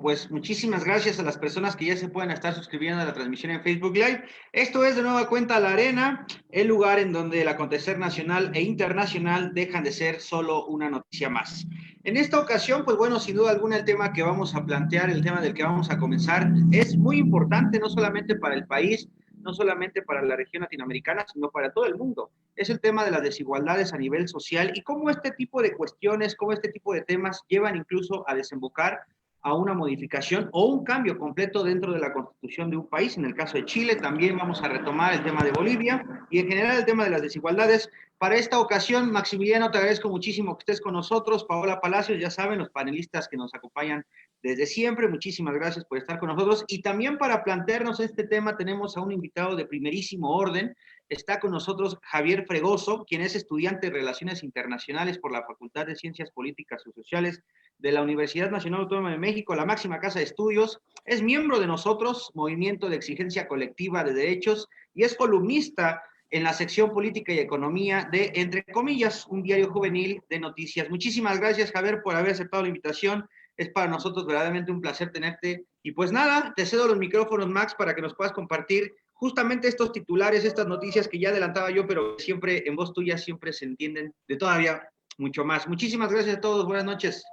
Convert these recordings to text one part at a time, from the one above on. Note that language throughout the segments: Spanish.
Pues muchísimas gracias a las personas que ya se pueden estar suscribiendo a la transmisión en Facebook Live. Esto es de nueva cuenta La Arena, el lugar en donde el acontecer nacional e internacional dejan de ser solo una noticia más. En esta ocasión, pues bueno, sin duda alguna el tema que vamos a plantear, el tema del que vamos a comenzar, es muy importante no solamente para el país, no solamente para la región latinoamericana, sino para todo el mundo. Es el tema de las desigualdades a nivel social y cómo este tipo de cuestiones, cómo este tipo de temas llevan incluso a desembocar a una modificación o un cambio completo dentro de la constitución de un país. En el caso de Chile también vamos a retomar el tema de Bolivia y en general el tema de las desigualdades. Para esta ocasión, Maximiliano, te agradezco muchísimo que estés con nosotros. Paola Palacios, ya saben, los panelistas que nos acompañan desde siempre, muchísimas gracias por estar con nosotros. Y también para plantearnos este tema tenemos a un invitado de primerísimo orden. Está con nosotros Javier Fregoso, quien es estudiante de Relaciones Internacionales por la Facultad de Ciencias Políticas y Sociales de la Universidad Nacional Autónoma de México, la máxima casa de estudios. Es miembro de nosotros, Movimiento de Exigencia Colectiva de Derechos, y es columnista en la sección Política y Economía de, entre comillas, un diario juvenil de noticias. Muchísimas gracias, Javier, por haber aceptado la invitación. Es para nosotros verdaderamente un placer tenerte. Y pues nada, te cedo los micrófonos, Max, para que nos puedas compartir justamente estos titulares, estas noticias que ya adelantaba yo, pero siempre en voz tuya siempre se entienden de todavía mucho más. Muchísimas gracias a todos. Buenas noches.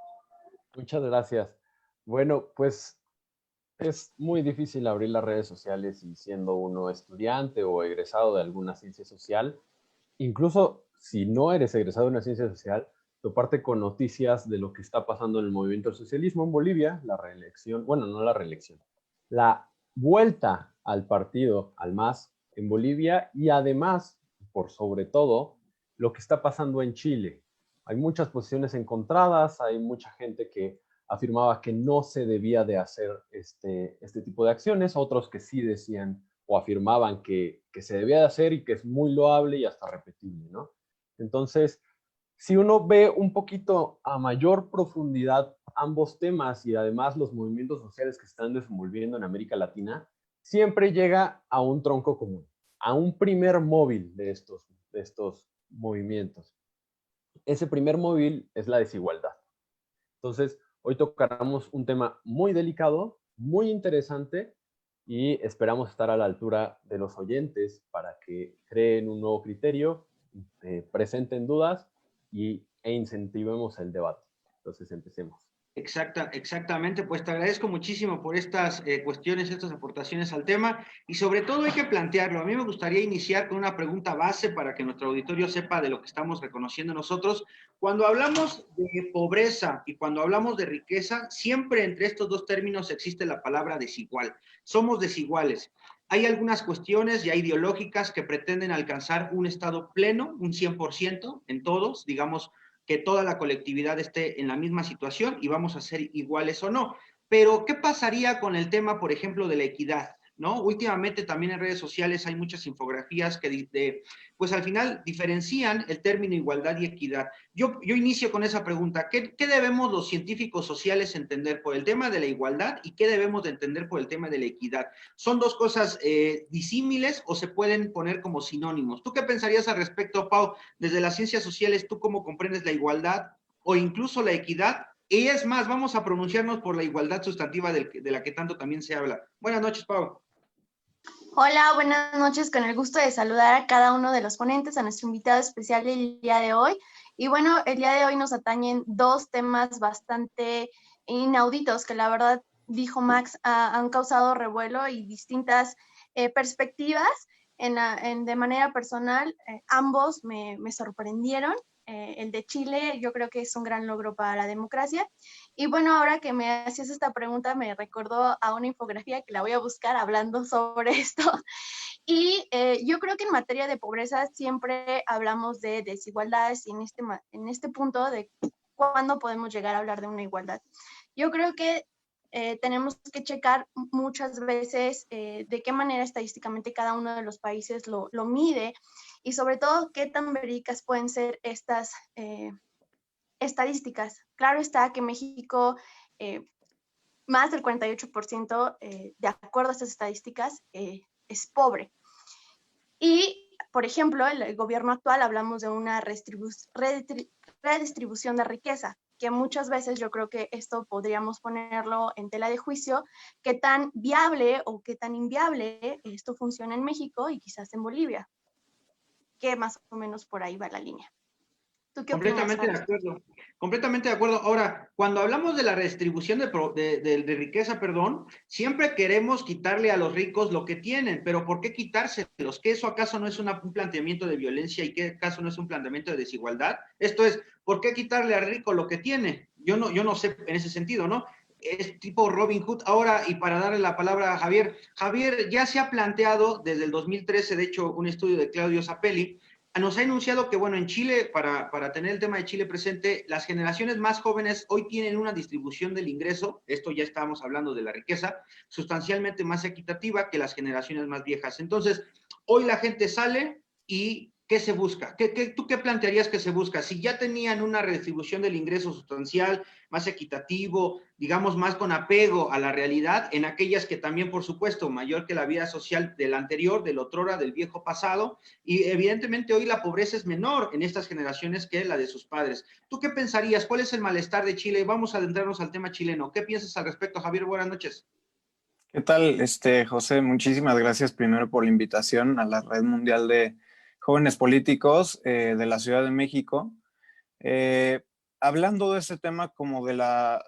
Muchas gracias. Bueno, pues es muy difícil abrir las redes sociales y siendo uno estudiante o egresado de alguna ciencia social, incluso si no eres egresado de una ciencia social, toparte con noticias de lo que está pasando en el movimiento del socialismo en Bolivia, la reelección, bueno, no la reelección, la vuelta al partido, al MAS en Bolivia y además, por sobre todo, lo que está pasando en Chile. Hay muchas posiciones encontradas, hay mucha gente que afirmaba que no se debía de hacer este tipo de acciones, otros que sí decían o afirmaban que se debía de hacer y que es muy loable y hasta repetible, ¿no? Entonces, si uno ve un poquito a mayor profundidad ambos temas y además los movimientos sociales que están desenvolviendo en América Latina, siempre llega a un tronco común, a un primer móvil de estos movimientos. Ese primer móvil es la desigualdad. Entonces, hoy tocaremos un tema muy delicado, muy interesante y esperamos estar a la altura de los oyentes para que creen un nuevo criterio, presenten dudas e incentivemos el debate. Entonces, empecemos. Exactamente, pues te agradezco muchísimo por estas cuestiones, estas aportaciones al tema y sobre todo hay que plantearlo. A mí me gustaría iniciar con una pregunta base para que nuestro auditorio sepa de lo que estamos reconociendo nosotros. Cuando hablamos de pobreza y cuando hablamos de riqueza, siempre entre estos dos términos existe la palabra desigual. Somos desiguales. Hay algunas cuestiones ya ideológicas que pretenden alcanzar un estado pleno, un 100% en todos, digamos, que toda la colectividad esté en la misma situación y vamos a ser iguales o no. Pero, ¿qué pasaría con el tema, por ejemplo, de la equidad? ¿No? Últimamente también en redes sociales hay muchas infografías que pues al final diferencian el término igualdad y equidad. Yo inicio con esa pregunta. ¿Qué debemos los científicos sociales entender por el tema de la igualdad y qué debemos de entender por el tema de la equidad? ¿Son dos cosas disímiles o se pueden poner como sinónimos? ¿Tú qué pensarías al respecto, Pau? Desde las ciencias sociales, ¿tú cómo comprendes la igualdad o incluso la equidad? Y es más, vamos a pronunciarnos por la igualdad sustantiva de la que tanto también se habla. Buenas noches, Pau. Hola, buenas noches, con el gusto de saludar a cada uno de los ponentes, a nuestro invitado especial del día de hoy. Y bueno, el día de hoy nos atañen dos temas bastante inauditos que la verdad, dijo Max, han causado revuelo y distintas perspectivas. De manera personal, ambos me sorprendieron. El de Chile yo creo que es un gran logro para la democracia. Y bueno, ahora que me hacías esta pregunta, me recordó a una infografía que la voy a buscar hablando sobre esto. Y yo creo que en materia de pobreza siempre hablamos de desigualdades y en este punto de cuándo podemos llegar a hablar de una igualdad. Yo creo que tenemos que checar muchas veces de qué manera estadísticamente cada uno de los países lo mide y sobre todo qué tan verídicas pueden ser estas estadísticas. Claro está que México, más del 48%, de acuerdo a estas estadísticas, es pobre. Y, por ejemplo, el gobierno actual hablamos de una redistribución de riqueza. que muchas veces yo creo que esto podríamos ponerlo en tela de juicio, qué tan viable o qué tan inviable esto funciona en México y quizás en Bolivia, que más o menos por ahí va la línea. ¿Tú qué opinas, Completamente de Faris? acuerdo, completamente de acuerdo. Ahora, cuando hablamos de la redistribución de riqueza, perdón, siempre queremos quitarle a los ricos lo que tienen, pero ¿por qué quitárselos? ¿Que eso acaso no es un planteamiento de violencia y que acaso no es un planteamiento de desigualdad? Esto es, ¿por qué quitarle al rico lo que tiene? Yo no sé en ese sentido, ¿no? Es tipo Robin Hood. Ahora, y para darle la palabra a Javier, Javier ya se ha planteado desde el 2013, de hecho, un estudio de Claudio Zapelli, nos ha anunciado que, bueno, en Chile, para tener el tema de Chile presente, las generaciones más jóvenes hoy tienen una distribución del ingreso, esto ya estábamos hablando de la riqueza, sustancialmente más equitativa que las generaciones más viejas. Entonces, hoy la gente sale y ¿qué se busca? ¿Tú qué plantearías que se busca? Si ya tenían una redistribución del ingreso sustancial, más equitativo, digamos, más con apego a la realidad, en aquellas que también, por supuesto, mayor que la vida social del anterior, del otrora, del viejo pasado, y evidentemente hoy la pobreza es menor en estas generaciones que la de sus padres. ¿Tú qué pensarías? ¿Cuál es el malestar de Chile? Vamos a adentrarnos al tema chileno. ¿Qué piensas al respecto, Javier? Buenas noches. ¿Qué tal, José? Muchísimas gracias primero por la invitación a la Red Mundial de Jóvenes Políticos de la Ciudad de México. Eh, Hablando de ese tema como de la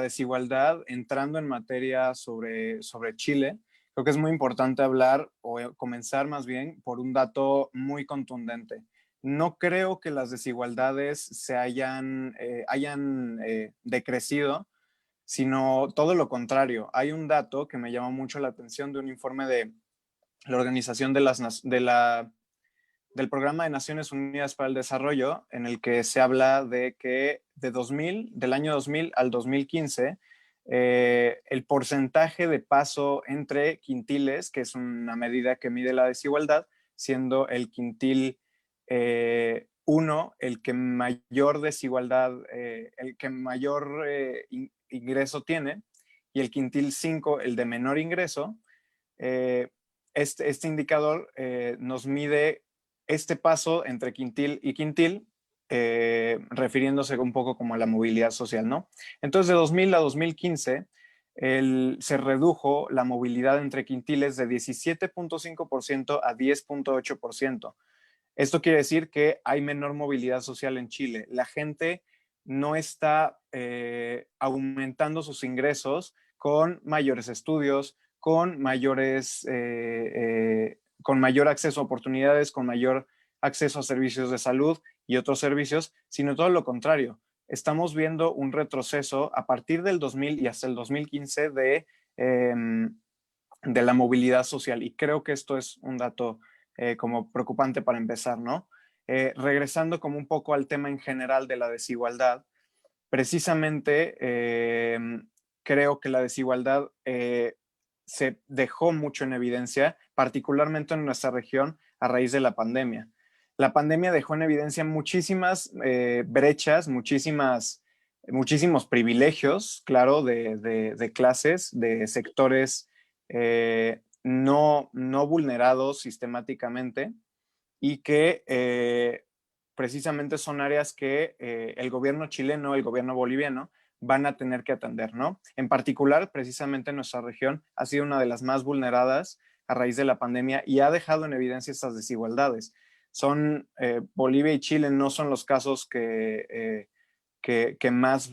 desigualdad, entrando en materia sobre Chile, creo que es muy importante hablar o comenzar más bien por un dato muy contundente. No creo que las desigualdades se hayan decrecido, sino todo lo contrario. Hay un dato que me llamó mucho la atención de un informe de la Organización del Programa de Naciones Unidas para el Desarrollo, en el que se habla de que del año 2000 al 2015, el porcentaje de paso entre quintiles, que es una medida que mide la desigualdad, siendo el quintil 1 el que mayor desigualdad, el que mayor ingreso tiene, y el quintil 5 el de menor ingreso. Este indicador nos mide este paso entre quintil y quintil, refiriéndose un poco como a la movilidad social, ¿no? Entonces, de 2000 a 2015, se redujo la movilidad entre quintiles de 17.5% a 10.8%. Esto quiere decir que hay menor movilidad social en Chile. La gente no está aumentando sus ingresos con mayores estudios, con mayor acceso a oportunidades, con mayor acceso a servicios de salud y otros servicios, sino todo lo contrario. Estamos viendo un retroceso a partir del 2000 y hasta el 2015 de la movilidad social, y creo que esto es un dato como preocupante para empezar, ¿no? Regresando como un poco al tema en general de la desigualdad, precisamente creo que la desigualdad se dejó mucho en evidencia, particularmente en nuestra región a raíz de la pandemia. La pandemia dejó en evidencia muchísimas brechas, muchísimos privilegios, claro, de clases, de sectores no vulnerados sistemáticamente, y que precisamente son áreas que el gobierno chileno, el gobierno boliviano van a tener que atender, ¿no? En particular, precisamente nuestra región ha sido una de las más vulneradas a raíz de la pandemia y ha dejado en evidencia estas desigualdades. Bolivia y Chile no son los casos que más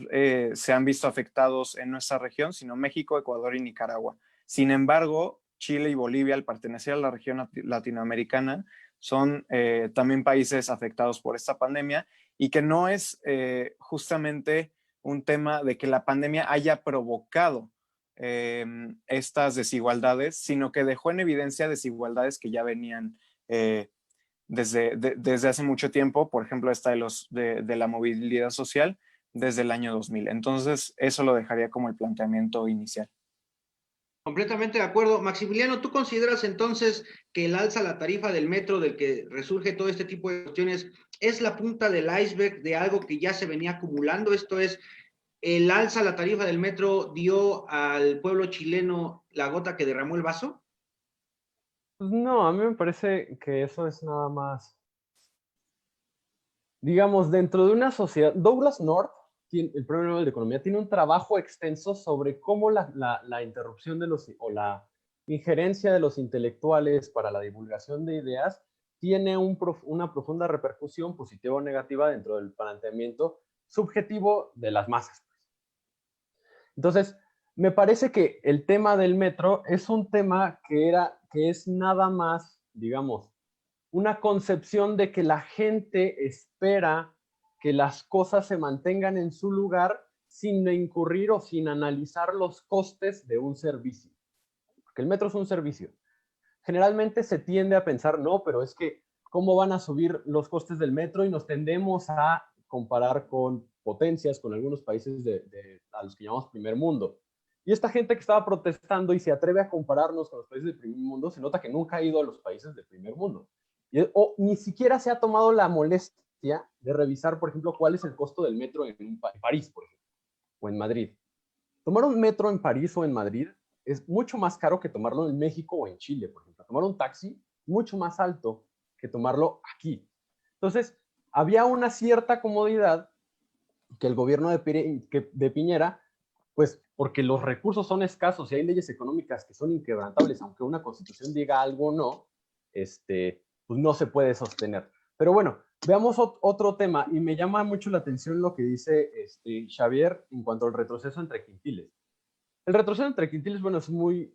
se han visto afectados en nuestra región, sino México, Ecuador y Nicaragua. Sin embargo, Chile y Bolivia, al pertenecer a la región latinoamericana, son también países afectados por esta pandemia, y que no es justamente un tema de que la pandemia haya provocado estas desigualdades, sino que dejó en evidencia desigualdades que ya venían desde hace mucho tiempo. Por ejemplo, esta de la movilidad social desde el año 2000. Entonces, eso lo dejaría como el planteamiento inicial. Completamente de acuerdo. Maximiliano, ¿tú consideras entonces que el alza a la tarifa del metro, del que resurge todo este tipo de cuestiones, es la punta del iceberg de algo que ya se venía acumulando? Esto es, ¿el alza a la tarifa del metro dio al pueblo chileno la gota que derramó el vaso? Pues no, a mí me parece que eso es nada más, digamos, dentro de una sociedad. Douglas North el Premio Nobel de Economía tiene un trabajo extenso sobre cómo la interrupción o la injerencia de los intelectuales para la divulgación de ideas tiene una profunda repercusión positiva o negativa dentro del planteamiento subjetivo de las masas. Entonces, me parece que el tema del metro es un tema que es nada más, digamos, una concepción de que la gente espera que las cosas se mantengan en su lugar sin incurrir o sin analizar los costes de un servicio. Porque el metro es un servicio. Generalmente se tiende a pensar, no, pero es que cómo van a subir los costes del metro, y nos tendemos a comparar con potencias, con algunos países a los que llamamos primer mundo. Y esta gente que estaba protestando y se atreve a compararnos con los países del primer mundo, se nota que nunca ha ido a los países del primer mundo. O ni siquiera se ha tomado la molestia de revisar, por ejemplo, cuál es el costo del metro en París, por ejemplo, o en Madrid. Tomar un metro en París o en Madrid es mucho más caro que tomarlo en México o en Chile, por ejemplo. Tomar un taxi, mucho más alto que tomarlo aquí. Entonces, había una cierta comodidad que el gobierno de Piñera, pues porque los recursos son escasos y hay leyes económicas que son inquebrantables, aunque una constitución diga algo o no, pues no se puede sostener. Pero bueno, veamos otro tema, y me llama mucho la atención lo que dice Xavier en cuanto al retroceso entre quintiles. El retroceso entre quintiles, bueno, es muy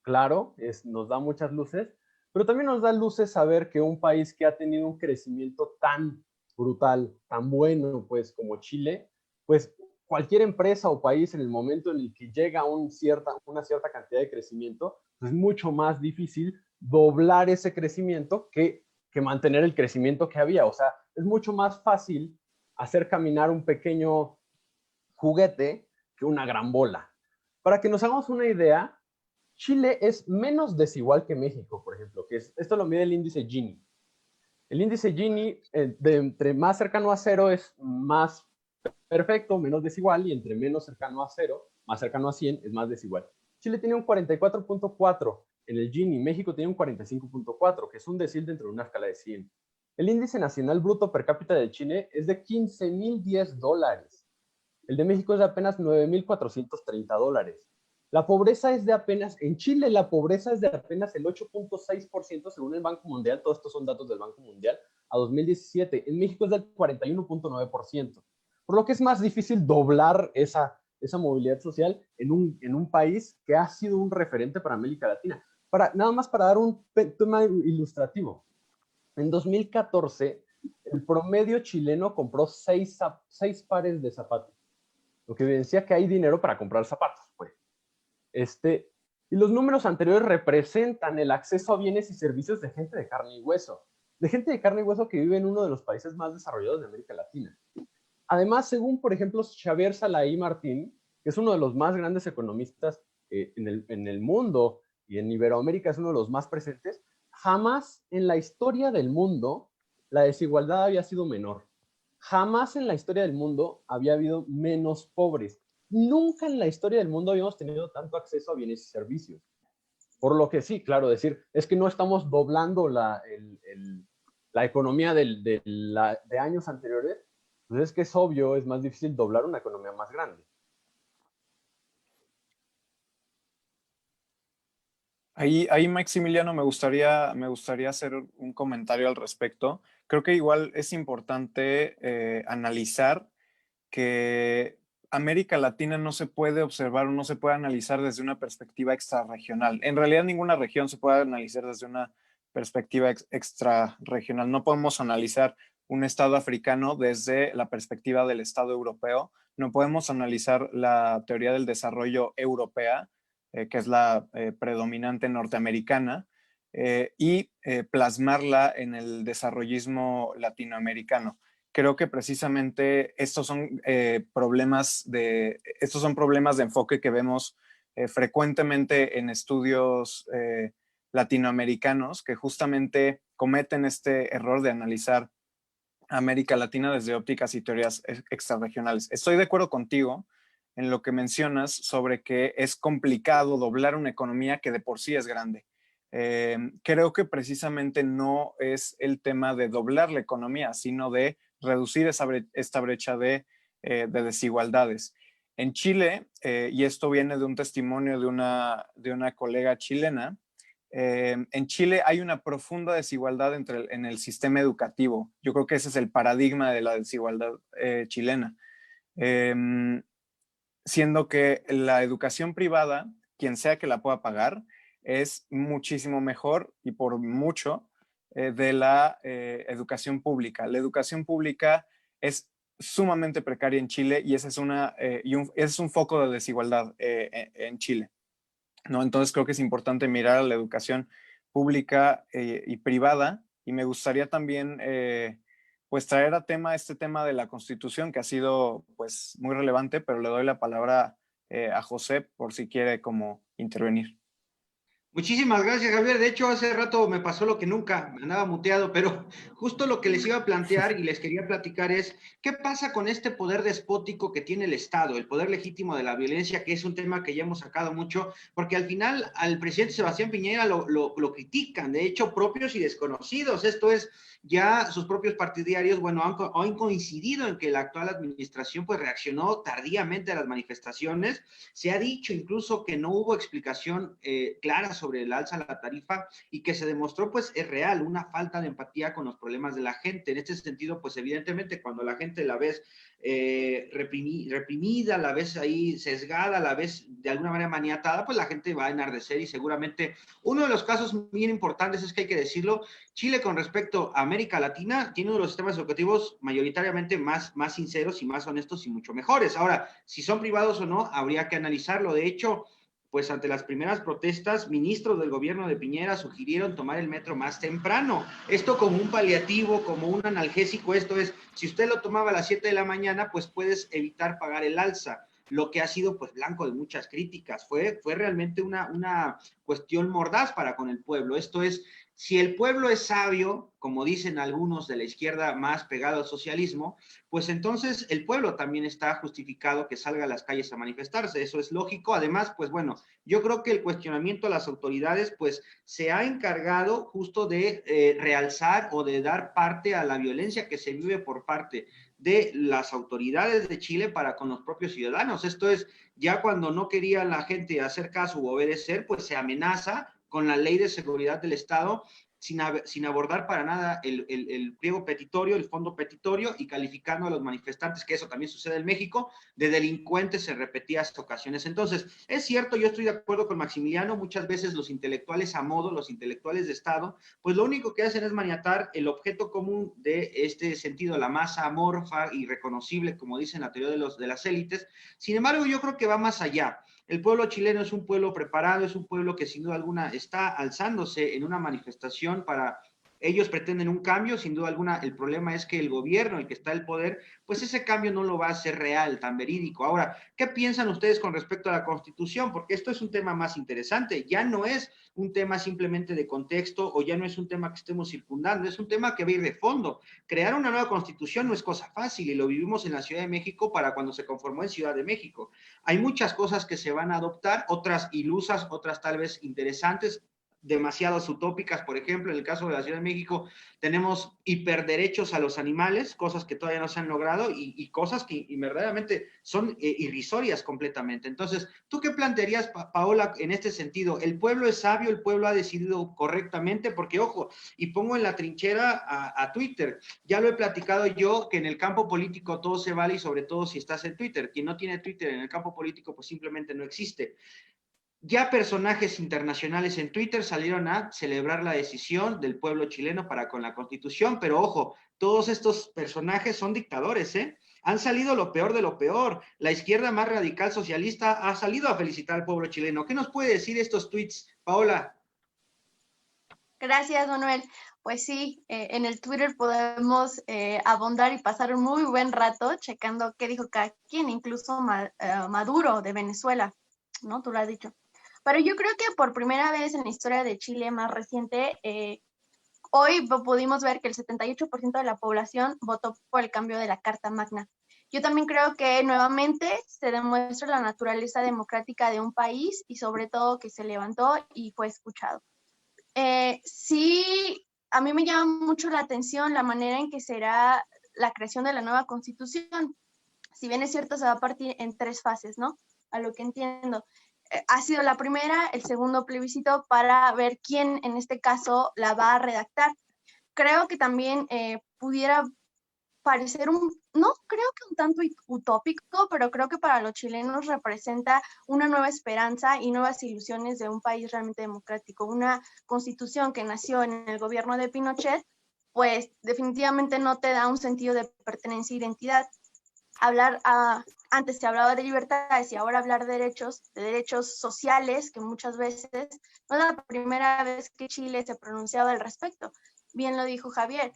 claro, nos da muchas luces, pero también nos da luces saber que un país que ha tenido un crecimiento tan brutal, tan bueno, pues, como Chile, pues cualquier empresa o país en el momento en el que llega a una cierta cantidad de crecimiento, pues es mucho más difícil doblar ese crecimiento que mantener el crecimiento que había. O sea, es mucho más fácil hacer caminar un pequeño juguete que una gran bola. Para que nos hagamos una idea, Chile es menos desigual que México, por ejemplo, esto lo mide el índice Gini. El índice Gini, entre más cercano a cero es más perfecto, menos desigual, y entre menos cercano a cero, más cercano a 100, es más desigual. Chile tiene un 44.4 en el Gini, México tiene un 45.4, que es un decil dentro de una escala de 100. El índice nacional bruto per cápita de Chile es de $15,010. El de México es de apenas $9,430. La pobreza es de apenas, en Chile la pobreza es de apenas el 8.6% según el Banco Mundial, todos estos son datos del Banco Mundial, a 2017. En México es del 41.9%. Por lo que es más difícil doblar esa movilidad social en un país que ha sido un referente para América Latina. Nada más para dar un tema ilustrativo. En 2014, el promedio chileno compró 6 pares de zapatos, lo que evidencia que hay dinero para comprar zapatos, pues. Y los números anteriores representan el acceso a bienes y servicios de gente de carne y hueso. De gente de carne y hueso que vive en uno de los países más desarrollados de América Latina. Además, según, por ejemplo, Xavier Salaí Martín, que es uno de los más grandes economistas en el mundo, y en Iberoamérica es uno de los más presentes, jamás en la historia del mundo la desigualdad había sido menor. Jamás en la historia del mundo había habido menos pobres. Nunca en la historia del mundo habíamos tenido tanto acceso a bienes y servicios. Por lo que sí, claro, decir, es que no estamos doblando la economía de años anteriores, pues es que es obvio, es más difícil doblar una economía más grande. Ahí, Maximiliano, me gustaría hacer un comentario al respecto. Creo que igual es importante analizar que América Latina no se puede observar o no se puede analizar desde una perspectiva extrarregional. En realidad, ninguna región se puede analizar desde una perspectiva extrarregional. No podemos analizar un estado africano desde la perspectiva del estado europeo. No podemos analizar la teoría del desarrollo europea, que es la predominante norteamericana, y plasmarla en el desarrollismo latinoamericano. Creo que precisamente estos son problemas de enfoque que vemos frecuentemente en estudios latinoamericanos, que justamente cometen este error de analizar América Latina desde ópticas y teorías extrarregionales. Estoy de acuerdo contigo en lo que mencionas sobre que es complicado doblar una economía que de por sí es grande. Creo que precisamente no es el tema de doblar la economía, sino de reducir esta brecha de de desigualdades. En Chile, y esto viene de un testimonio de una colega chilena, en Chile hay una profunda desigualdad en el sistema educativo. Yo creo que ese es el paradigma de la desigualdad chilena. Siendo que la educación privada, quien sea que la pueda pagar, es muchísimo mejor y por mucho de la educación pública. La educación pública es sumamente precaria en Chile y ese es un foco de desigualdad en Chile, ¿no? Entonces creo que es importante mirar a la educación pública y privada, y me gustaría también pues traer a tema este tema de la Constitución, que ha sido pues muy relevante, pero le doy la palabra a José por si quiere como intervenir. Muchísimas gracias, Javier. De hecho, hace rato me pasó lo que nunca, me andaba muteado, pero justo lo que les iba a plantear y les quería platicar es, ¿qué pasa con este poder despótico que tiene el Estado, el poder legítimo de la violencia, que es un tema que ya hemos sacado mucho, porque al final al presidente Sebastián Piñera lo critican, de hecho, propios y desconocidos. Esto es, ya sus propios partidarios, bueno, han coincidido en que la actual administración pues reaccionó tardíamente a las manifestaciones. Se ha dicho incluso que no hubo explicación clara sobre el alza de la tarifa y que se demostró pues es real, una falta de empatía con los problemas de la gente. En este sentido, pues evidentemente cuando la gente la ves reprimida, la ves ahí sesgada, la ves de alguna manera maniatada, pues la gente va a enardecer y seguramente uno de los casos bien importantes es que hay que decirlo, Chile con respecto a América Latina tiene uno de los sistemas educativos mayoritariamente más sinceros y más honestos y mucho mejores. Ahora, si son privados o no, habría que analizarlo. De hecho, pues ante las primeras protestas, ministros del gobierno de Piñera sugirieron tomar el metro más temprano. Esto como un paliativo, como un analgésico, esto es, si usted lo tomaba a las 7 de la mañana, pues puedes evitar pagar el alza, lo que ha sido pues blanco de muchas críticas. Fue realmente una cuestión mordaz para con el pueblo. Esto es, si el pueblo es sabio, como dicen algunos de la izquierda más pegado al socialismo, pues entonces el pueblo también está justificado que salga a las calles a manifestarse. Eso es lógico. Además, pues bueno, yo creo que el cuestionamiento a las autoridades, pues se ha encargado justo de realzar o de dar parte a la violencia que se vive por parte de las autoridades de Chile para con los propios ciudadanos. Esto es, ya cuando no quería la gente hacer caso u obedecer, pues se amenaza con la ley de seguridad del Estado sin abordar para nada el pliego petitorio, el fondo petitorio y calificando a los manifestantes, que eso también sucede en México, de delincuentes en repetidas ocasiones. Entonces, es cierto, yo estoy de acuerdo con Maximiliano, muchas veces los intelectuales a modo, los intelectuales de Estado, pues lo único que hacen es maniatar el objeto común de este sentido, la masa amorfa y reconocible, como dicen la teoría de las élites. Sin embargo, yo creo que va más allá. El pueblo chileno es un pueblo preparado, es un pueblo que sin duda alguna está alzándose en una manifestación para, ellos pretenden un cambio, sin duda alguna el problema es que el gobierno, el que está en el poder, pues ese cambio no lo va a hacer real, tan verídico. Ahora, ¿qué piensan ustedes con respecto a la Constitución? Porque esto es un tema más interesante, ya no es un tema simplemente de contexto o ya no es un tema que estemos circundando, es un tema que va a ir de fondo. Crear una nueva Constitución no es cosa fácil y lo vivimos en la Ciudad de México para cuando se conformó en Ciudad de México. Hay muchas cosas que se van a adoptar, otras ilusas, otras tal vez interesantes, demasiadas utópicas. Por ejemplo, en el caso de la Ciudad de México tenemos hiperderechos a los animales, cosas que todavía no se han logrado y cosas que verdaderamente son irrisorias completamente. Entonces, ¿tú qué plantearías, Paola, en este sentido? ¿El pueblo es sabio? ¿El pueblo ha decidido correctamente? Porque, ojo, y pongo en la trinchera a Twitter, ya lo he platicado yo, que en el campo político todo se vale y sobre todo si estás en Twitter. Quien no tiene Twitter en el campo político, pues simplemente no existe. Ya personajes internacionales en Twitter salieron a celebrar la decisión del pueblo chileno para con la Constitución, pero ojo, todos estos personajes son dictadores, ¿eh? Han salido lo peor de lo peor. La izquierda más radical socialista ha salido a felicitar al pueblo chileno. ¿Qué nos puede decir estos tweets, Paola? Gracias, Manuel. Pues sí, en el Twitter podemos abondar y pasar un muy buen rato checando qué dijo cada quien, incluso Maduro de Venezuela, ¿no? Tú lo has dicho. Pero yo creo que por primera vez en la historia de Chile más reciente, hoy pudimos ver que el 78% de la población votó por el cambio de la Carta Magna. Yo también creo que nuevamente se demuestra la naturaleza democrática de un país y sobre todo que se levantó y fue escuchado. Sí, a mí me llama mucho la atención la manera en que será la creación de la nueva Constitución. Si bien es cierto, se va a partir en 3 fases, ¿no? A lo que entiendo. Ha sido la primera, el segundo plebiscito para ver quién en este caso la va a redactar. Creo que también pudiera parecer no creo que un tanto utópico, pero creo que para los chilenos representa una nueva esperanza y nuevas ilusiones de un país realmente democrático. Una constitución que nació en el gobierno de Pinochet, pues definitivamente no te da un sentido de pertenencia e identidad. Antes se hablaba de libertades y ahora hablar de derechos sociales, que muchas veces no es la primera vez que Chile se pronunciaba al respecto. Bien lo dijo Javier,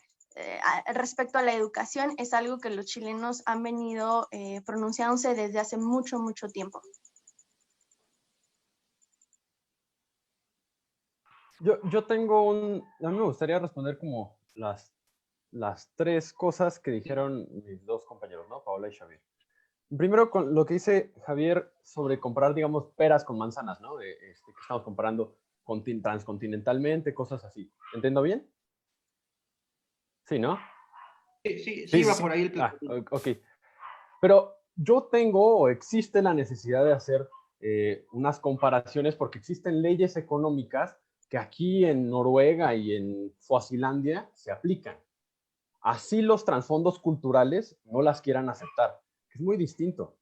respecto a la educación es algo que los chilenos han venido pronunciándose desde hace mucho, mucho tiempo. Yo tengo a mí me gustaría responder como las 3 cosas que dijeron mis 2 compañeros, ¿no? Paola y Xavier. Primero, con lo que dice Javier sobre comparar, digamos, peras con manzanas, ¿no? Que estamos comparando transcontinentalmente, cosas así. ¿Entiendo bien? Sí, ¿no? Sí, va por ahí el plan. Ok. Pero yo tengo o existe la necesidad de hacer unas comparaciones porque existen leyes económicas que aquí en Noruega y en Suazilandia se aplican. Así los trasfondos culturales no las quieran aceptar. Es muy distinto.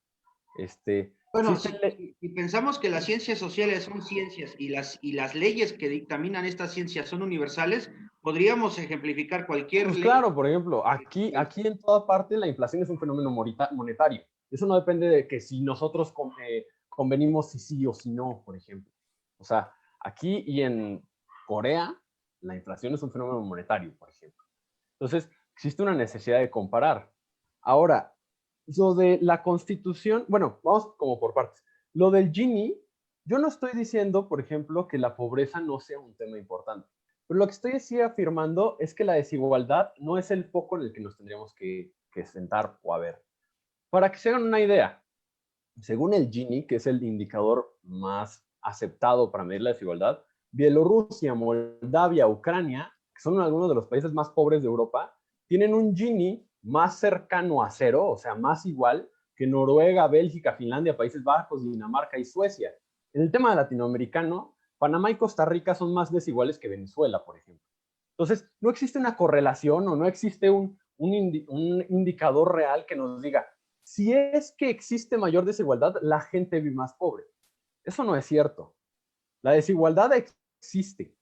Bueno, si pensamos que las ciencias sociales son ciencias y las leyes que dictaminan estas ciencias son universales, podríamos ejemplificar cualquier pues ley. claro, por ejemplo, aquí en toda parte la inflación es un fenómeno monetario. Eso no depende de que si nosotros convenimos si sí o si no, por ejemplo. O sea, aquí y en Corea, la inflación es un fenómeno monetario, por ejemplo. Entonces, existe una necesidad de comparar. Ahora, lo de la Constitución, bueno, vamos como por partes. Lo del Gini, yo no estoy diciendo, por ejemplo, que la pobreza no sea un tema importante. Pero lo que estoy así afirmando es que la desigualdad no es el foco en el que nos tendríamos que sentar o a ver. Para que se hagan una idea, según el Gini, que es el indicador más aceptado para medir la desigualdad, Bielorrusia, Moldavia, Ucrania, que son algunos de los países más pobres de Europa, tienen un Gini más cercano a 0, o sea, más igual que Noruega, Bélgica, Finlandia, Países Bajos, Dinamarca y Suecia. En el tema latinoamericano, Panamá y Costa Rica son más desiguales que Venezuela, por ejemplo. Entonces, no existe una correlación o no existe un indicador real que nos diga, si es que existe mayor desigualdad, la gente vive más pobre. Eso no es cierto. La desigualdad existe,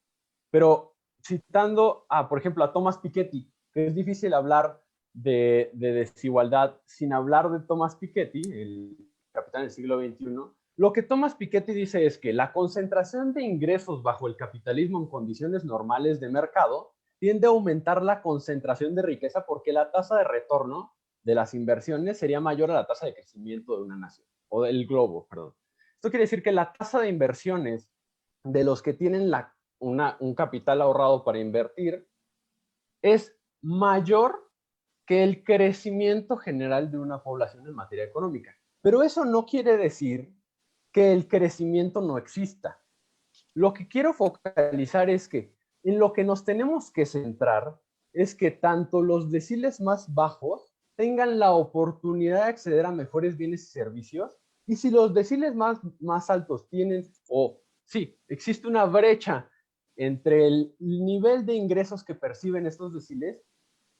pero citando, por ejemplo, a Thomas Piketty, que es difícil hablar de desigualdad sin hablar de Thomas Piketty, el capitán del siglo XXI, lo que Thomas Piketty dice es que la concentración de ingresos bajo el capitalismo en condiciones normales de mercado tiende a aumentar la concentración de riqueza porque la tasa de retorno de las inversiones sería mayor a la tasa de crecimiento de una nación, o del globo, perdón. Esto quiere decir que la tasa de inversiones de los que tienen un capital ahorrado para invertir es mayor que el crecimiento general de una población en materia económica. Pero eso no quiere decir que el crecimiento no exista. Lo que quiero focalizar es que en lo que nos tenemos que centrar es que tanto los deciles más bajos tengan la oportunidad de acceder a mejores bienes y servicios, y si los deciles más altos tienen, sí, existe una brecha entre el nivel de ingresos que perciben estos deciles,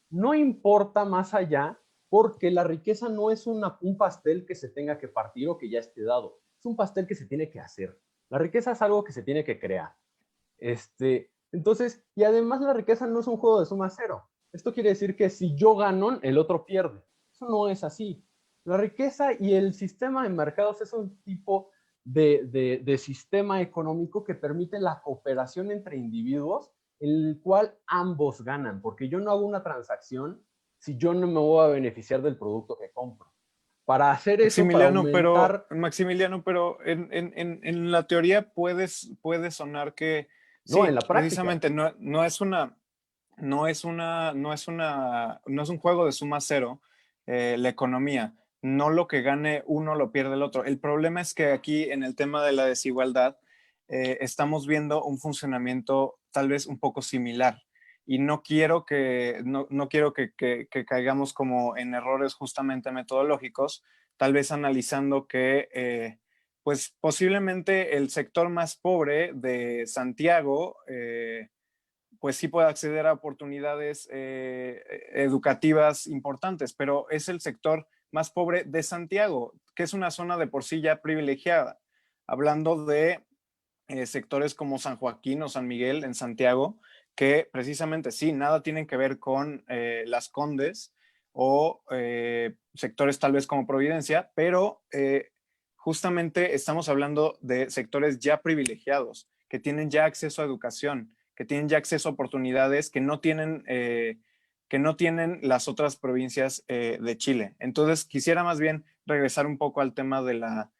no importa más allá, porque la riqueza no es un pastel que se tenga que partir o que ya esté dado, es un pastel que se tiene que hacer. La riqueza es algo que se tiene que crear. Entonces, y además la riqueza no es un juego de suma cero. Esto quiere decir que si yo gano, el otro pierde. Eso no es así. La riqueza y el sistema de mercados es un tipo de sistema económico que permite la cooperación entre individuos en el cual ambos ganan, porque yo no hago una transacción si yo no me voy a beneficiar del producto que compro. Para hacer eso, para aumentar... Maximiliano, pero en la teoría puede sonar que no, sí, en la práctica. Precisamente no es un juego de suma cero la economía. No lo que gane uno lo pierde el otro. El problema es que aquí en el tema de la desigualdad estamos viendo un funcionamiento tal vez un poco similar. y no quiero que caigamos como en errores justamente metodológicos, tal vez analizando que pues posiblemente el sector más pobre de Santiago pues sí puede acceder a oportunidades educativas importantes, pero es el sector más pobre de Santiago, que es una zona de por sí ya privilegiada. Hablando de sectores como San Joaquín o San Miguel en Santiago, que precisamente sí, nada tienen que ver con Las Condes o sectores tal vez como Providencia, pero justamente estamos hablando de sectores ya privilegiados, que tienen ya acceso a educación, que tienen ya acceso a oportunidades que no tienen las otras provincias de Chile. Entonces, quisiera más bien regresar un poco al tema de la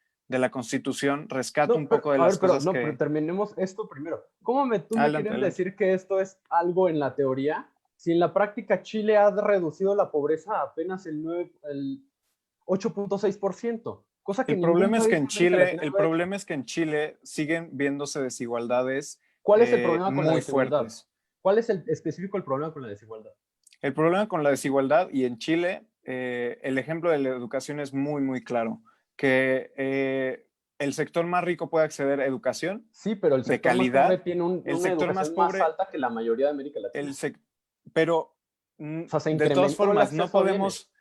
Constitución, rescato un No, pero, poco de a las ver, pero, cosas no, pero que... terminemos esto primero. Tú me Adelante, quieres adelante. decir que esto es algo en la teoría? Si en la práctica Chile ha reducido la pobreza a apenas el 8.6%, cosa que ningún país de América Latina El lo ha hecho. problema es que en Chile siguen viéndose desigualdades ¿Cuál es el problema con la muy desigualdad? fuertes. ¿Cuál es el específico el problema con la desigualdad? El problema con la desigualdad, y en Chile, el ejemplo de la educación es muy, muy claro, que el sector más rico puede acceder a educación Sí, pero el de sector más pobre calidad, tiene el una sector más educación más pobre, alta que la mayoría de América el Latina. sec pero O sea, se de todas incrementó el formas, acceso a bienes.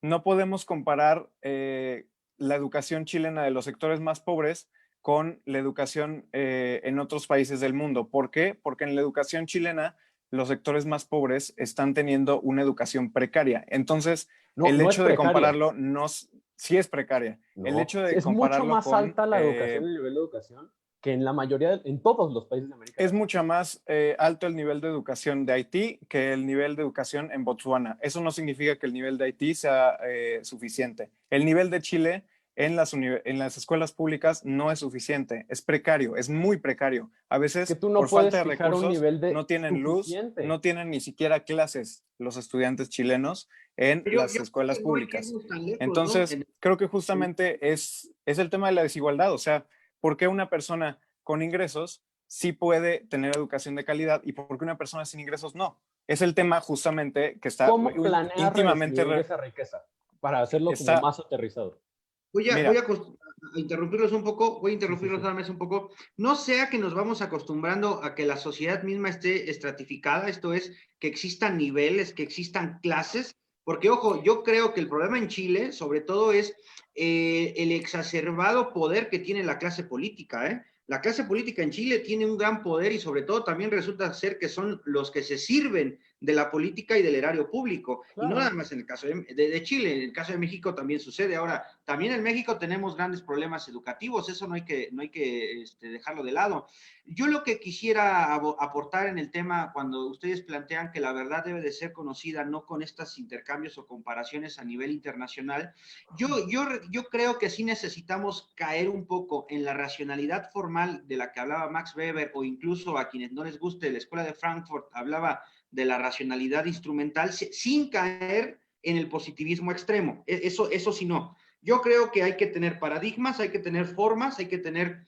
no podemos comparar la educación chilena de los sectores más pobres con la educación en otros países del mundo. ¿Por qué? Porque en la educación chilena los sectores más pobres están teniendo una educación precaria. Entonces, No, el no es hecho de precaria. compararlo sí es precaria. El No, hecho de es mucho compararlo más con alta la educación, el nivel de educación, que en la mayoría, en todos los países de América es Latina. mucho más alto el nivel de educación de Haití que el nivel de educación en Botsuana. Eso no significa que el nivel de Haití sea suficiente. El nivel de Chile en las escuelas públicas no es suficiente, es precario, es muy precario. A Es que veces, tú no por falta puedes de fijar un recursos, nivel de no tienen luz, suficiente. no tienen ni siquiera clases los estudiantes chilenos en las Yo creo escuelas que no hay que públicas. irnos tan lejos, ¿no? Entonces, creo que justamente es el tema de la desigualdad. O sea, ¿por qué una persona con ingresos sí puede tener educación de calidad y por qué una persona sin ingresos no? Es el tema justamente que está ¿Cómo planeas íntimamente... redistribuir esa riqueza? Para hacerlo como Está, más aterrizado. Voy mira, a interrumpirlos un poco, voy a Sí, sí, interrumpirlos sí. nada más un poco. No sea que nos vamos acostumbrando a que la sociedad misma esté estratificada, esto es, que existan niveles, que existan clases, porque ojo, yo creo que el problema en Chile, sobre todo, es el exacerbado poder que tiene la clase política, ¿eh? La clase política en Chile tiene un gran poder y sobre todo también resulta ser que son los que se sirven de la política y del erario público. Y no nada Claro. más en el caso de Chile, en el caso de México también sucede. Ahora, también en México tenemos grandes problemas educativos, eso no hay que dejarlo de lado. Yo lo que quisiera aportar en el tema, cuando ustedes plantean que la verdad debe de ser conocida, no con estos intercambios o comparaciones a nivel internacional, yo creo que sí necesitamos caer un poco en la racionalidad formal de la que hablaba Max Weber, o incluso a quienes no les guste, la Escuela de Frankfurt hablaba de la racionalidad instrumental, sin caer en el positivismo extremo. Eso sí no. Yo creo que hay que tener paradigmas, hay que tener formas, hay que tener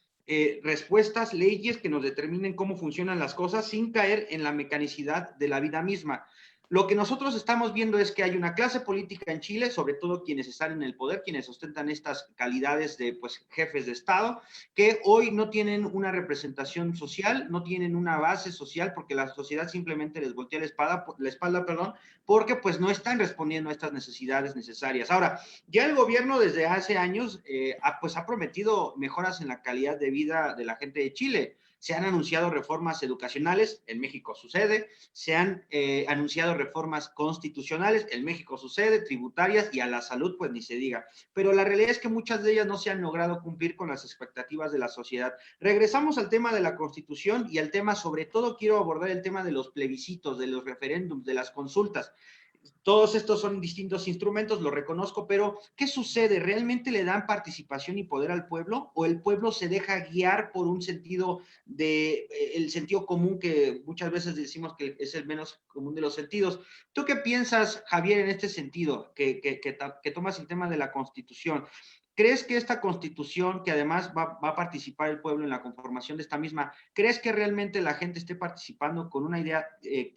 respuestas, leyes que nos determinen cómo funcionan las cosas sin caer en la mecanicidad de la vida misma. Lo que nosotros estamos viendo es que hay una clase política en Chile, sobre todo quienes están en el poder, quienes ostentan estas calidades de pues, jefes de Estado, que hoy no tienen una representación social, no tienen una base social, porque la sociedad simplemente les voltea la espalda, porque pues no están respondiendo a estas necesidades necesarias. Ahora, ya el gobierno desde hace años pues ha prometido mejoras en la calidad de vida de la gente de Chile. Se han anunciado reformas educacionales, en México sucede, se han anunciado reformas constitucionales, en México sucede, tributarias y a la salud, pues ni se diga. Pero la realidad es que muchas de ellas no se han logrado cumplir con las expectativas de la sociedad. Regresamos al tema de la Constitución y al tema, sobre todo quiero abordar el tema de los plebiscitos, de los referéndums, de las consultas. Todos estos son distintos instrumentos, lo reconozco, pero ¿qué sucede? ¿Realmente le dan participación y poder al pueblo o el pueblo se deja guiar por un sentido el sentido común, que muchas veces decimos que es el menos común de los sentidos? ¿Tú qué piensas, Javier, en este sentido, que tomas el tema de la Constitución? ¿crees que esta constitución, que además va a participar el pueblo en la conformación de esta misma, crees que realmente la gente esté participando con una idea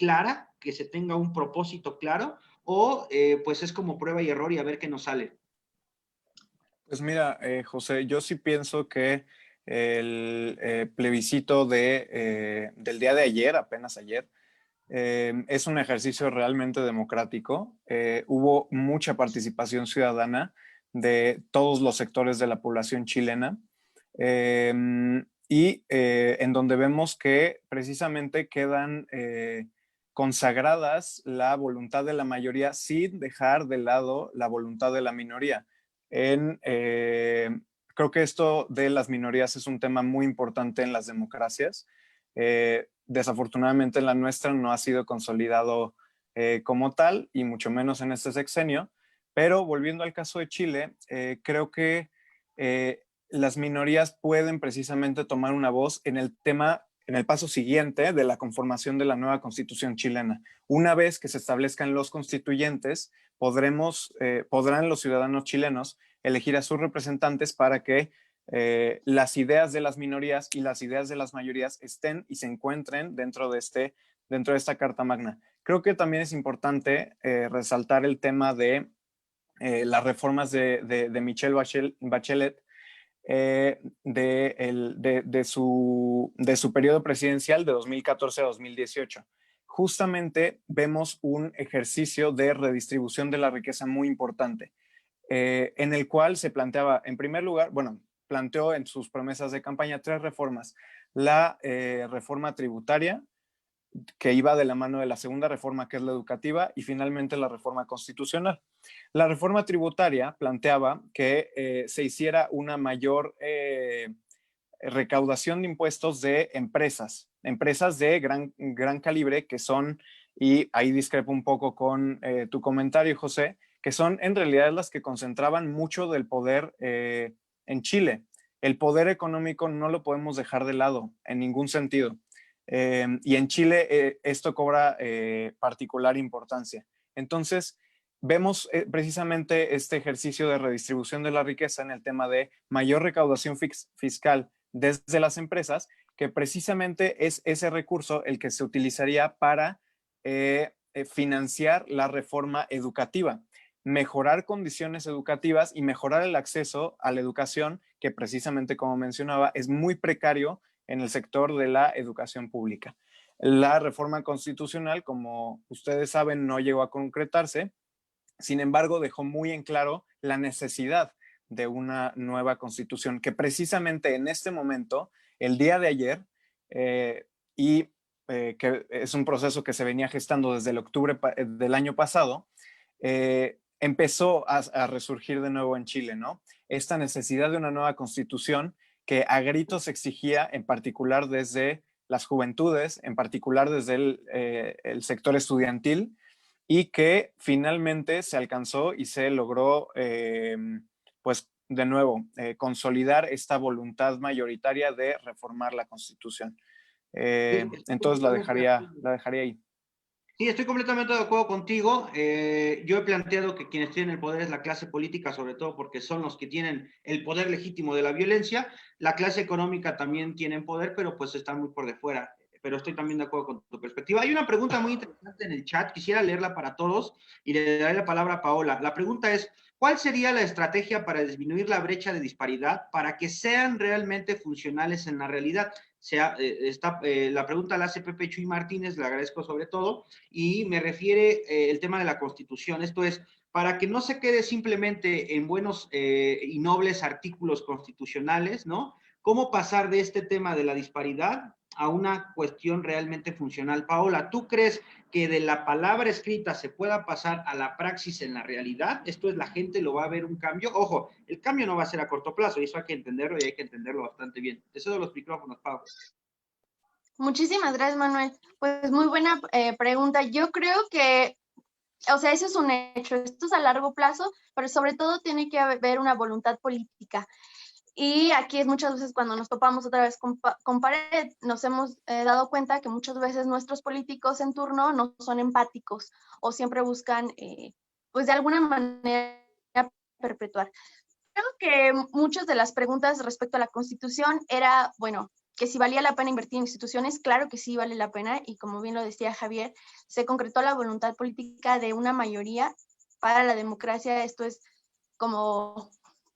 clara, que se tenga un propósito claro, o pues es como prueba y error y a ver qué nos sale? Pues mira, José, yo sí pienso que el plebiscito del día de ayer, apenas ayer, es un ejercicio realmente democrático. Hubo mucha participación ciudadana de todos los sectores de la población chilena eh, en donde vemos que precisamente quedan consagradas la voluntad de la mayoría sin dejar de lado la voluntad de la minoría. Creo que esto de las minorías es un tema muy importante en las democracias. Desafortunadamente en la nuestra no ha sido consolidado como tal, y mucho menos en este sexenio. Pero volviendo al caso de Chile, creo que las minorías pueden precisamente tomar una voz en el tema, en el paso siguiente de la conformación de la nueva constitución chilena. Una vez que se establezcan los constituyentes, podrán los ciudadanos chilenos elegir a sus representantes para que las ideas de las minorías y las ideas de las mayorías estén y se encuentren dentro de esta Carta Magna. Creo que también es importante resaltar el tema de las reformas de Michelle Bachelet, de su periodo presidencial de 2014 a 2018. Justamente vemos un ejercicio de redistribución de la riqueza muy importante, en el cual se planteaba, en primer lugar, planteó en sus promesas de campaña 3 reformas. La reforma tributaria, que iba de la mano de la segunda reforma, que es la educativa, y finalmente la reforma constitucional. La reforma tributaria planteaba que se hiciera una mayor recaudación de impuestos de empresas de gran calibre, que son, y ahí discrepo un poco con tu comentario, José, que son en realidad las que concentraban mucho del poder en Chile. El poder económico no lo podemos dejar de lado en ningún sentido. Y en Chile esto cobra particular importancia. Entonces, vemos precisamente este ejercicio de redistribución de la riqueza en el tema de mayor recaudación fiscal desde las empresas, que precisamente es ese recurso el que se utilizaría para financiar la reforma educativa, mejorar condiciones educativas y mejorar el acceso a la educación, que precisamente, como mencionaba, es muy precario en el sector de la educación pública. La reforma constitucional, como ustedes saben, no llegó a concretarse. Sin embargo, dejó muy en claro la necesidad de una nueva constitución, que precisamente en este momento, el día de ayer, que es un proceso que se venía gestando desde el octubre del año pasado, empezó a resurgir de nuevo en Chile, ¿no? Esta necesidad de una nueva constitución que a gritos exigía, en particular desde las juventudes, en particular desde el sector estudiantil, y que finalmente se alcanzó y se logró, pues de nuevo, consolidar esta voluntad mayoritaria de reformar la Constitución. Entonces la dejaría ahí. Sí, estoy completamente de acuerdo contigo. Yo he planteado que quienes tienen el poder es la clase política, sobre todo porque son los que tienen el poder legítimo de la violencia. La clase económica también tiene poder, pero pues están muy por de fuera. Pero estoy también de acuerdo con tu perspectiva. Hay una pregunta muy interesante en el chat, quisiera leerla para todos y le daré la palabra a Paola. La pregunta es, ¿cuál sería la estrategia para disminuir la brecha de disparidad para que sean realmente funcionales en la realidad? La pregunta la hace Pepe Chuy Martínez, le agradezco sobre todo, y me refiere el tema de la Constitución. Esto es, para que no se quede simplemente en buenos y nobles artículos constitucionales, ¿no? ¿Cómo pasar de este tema de la disparidad a una cuestión realmente funcional? Paola, ¿tú crees que de la palabra escrita se pueda pasar a la praxis en la realidad? Esto es, la gente lo va a ver un cambio. Ojo, el cambio no va a ser a corto plazo, y eso hay que entenderlo y hay que entenderlo bastante bien. Te cedo los micrófonos, Pau. Muchísimas gracias, Manuel. Pues muy buena pregunta. Yo creo que, o sea, eso es un hecho, esto es a largo plazo, pero sobre todo tiene que haber una voluntad política. Y aquí es muchas veces cuando nos topamos otra vez con pared, nos hemos dado cuenta que muchas veces nuestros políticos en turno no son empáticos o siempre buscan, pues de alguna manera, perpetuar. que muchas de las preguntas respecto a la Constitución era, bueno, que si valía la pena invertir en instituciones, claro que sí vale la pena, y como bien lo decía Javier, se concretó la voluntad política de una mayoría para la democracia. Esto es como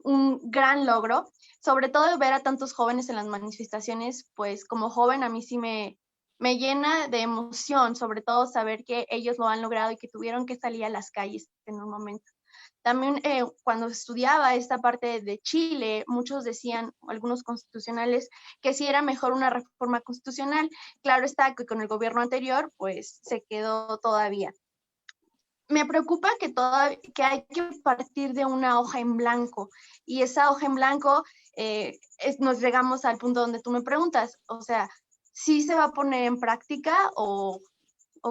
un gran logro, sobre todo ver a tantos jóvenes en las manifestaciones. Pues como joven a mí sí me llena de emoción, sobre todo saber que ellos lo han logrado y que tuvieron que salir a las calles en un momento. También cuando estudiaba esta parte de Chile, muchos decían, algunos constitucionales, que sí era mejor una reforma constitucional. Claro está que con el gobierno anterior, pues se quedó todavía. Me preocupa que hay que partir de una hoja en blanco, y esa hoja en blanco nos llegamos al punto donde tú me preguntas, o sea, ¿sí se va a poner en práctica o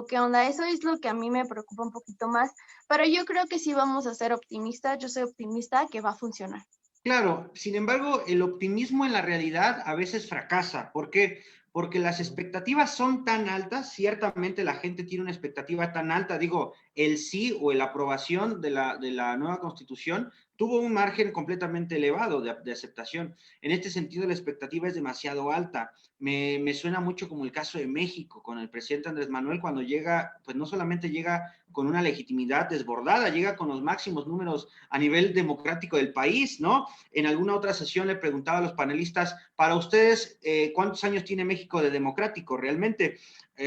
qué onda? Eso es lo que a mí me preocupa un poquito más, pero yo creo que sí vamos a ser optimistas. Yo soy optimista que va a funcionar. Claro, sin embargo, el optimismo en la realidad a veces fracasa. ¿Por qué? Porque las expectativas son tan altas, ciertamente la gente tiene una expectativa tan alta, digo, el sí o la aprobación de la nueva constitución tuvo un margen completamente elevado de aceptación. En este sentido, la expectativa es demasiado alta. Me suena mucho como el caso de México, con el presidente Andrés Manuel, cuando llega, pues no solamente llega con una legitimidad desbordada, llega con los máximos números a nivel democrático del país, ¿no? En alguna otra sesión le preguntaba a los panelistas, para ustedes, ¿cuántos años tiene México de democrático realmente?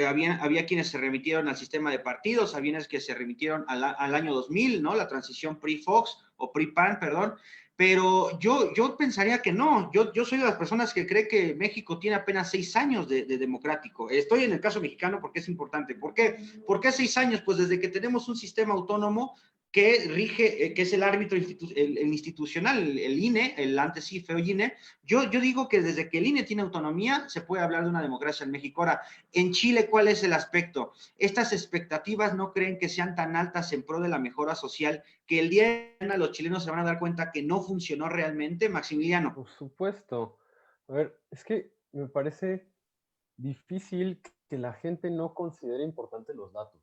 Había quienes se remitieron al sistema de partidos, había quienes que se remitieron al año 2000, ¿no? La transición PRI-Fox o PRI-PAN, perdón. Pero yo pensaría que no. Yo soy de las personas que cree que México tiene apenas 6 años de democrático. Estoy en el caso mexicano porque es importante. ¿Por qué? ¿Por qué 6 años? Pues desde que tenemos un sistema autónomo que rige, que es el árbitro el institucional, el INE, el antes sí feo INE. Yo digo que desde que el INE tiene autonomía se puede hablar de una democracia en México. Ahora, en Chile, ¿cuál es el aspecto? Estas expectativas no creen que sean tan altas en pro de la mejora social, que el día de mañana los chilenos se van a dar cuenta que no funcionó realmente, Maximiliano. Por supuesto. A ver, es que me parece difícil que la gente no considere importantes los datos.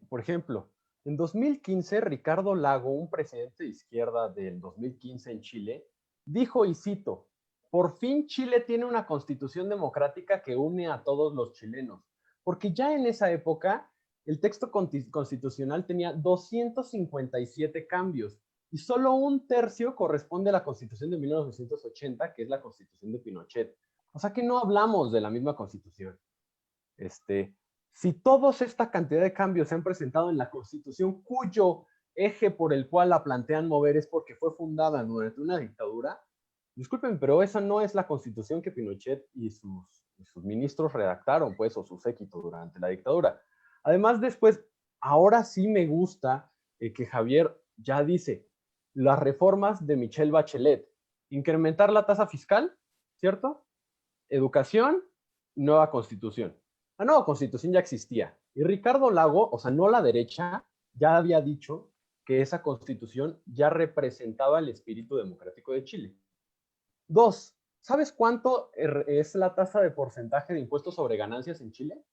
Por ejemplo, en 2015, Ricardo Lago, un presidente de izquierda del 2015 en Chile, dijo, y cito, por fin Chile tiene una constitución democrática que une a todos los chilenos, porque ya en esa época el texto constitucional tenía 257 cambios y solo un tercio corresponde a la constitución de 1980, que es la constitución de Pinochet. O sea que no hablamos de la misma constitución. Si toda esta cantidad de cambios se han presentado en la Constitución, cuyo eje por el cual la plantean mover es porque fue fundada durante una dictadura, disculpen, pero esa no es la Constitución que Pinochet y sus ministros redactaron, pues, o su séquito durante la dictadura. Además, después, ahora sí me gusta que Javier ya dice, las reformas de Michelle Bachelet, incrementar la tasa fiscal, ¿cierto? Educación, nueva Constitución. La nueva Constitución ya existía. Y Ricardo Lago, o sea, no la derecha, ya había dicho que esa Constitución ya representaba el espíritu democrático de Chile. 2. ¿Sabes cuánto es la tasa de porcentaje de impuestos sobre ganancias en Chile?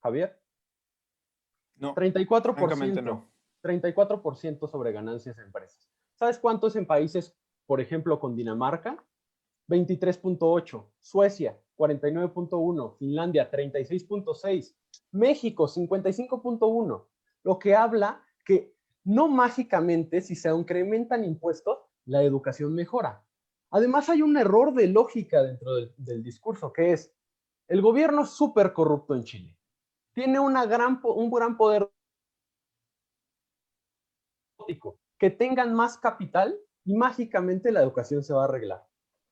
Javier. No. 34%. No. 34% sobre ganancias de empresas. ¿Sabes cuánto es en países, por ejemplo, con Dinamarca? 23.8, Suecia 49.1, Finlandia 36.6, México 55.1, lo que habla que no mágicamente si se incrementan impuestos, la educación mejora. Además hay un error de lógica dentro del discurso, que es, el gobierno es súper corrupto en Chile, tiene un gran poder político, que tengan más capital y mágicamente la educación se va a arreglar.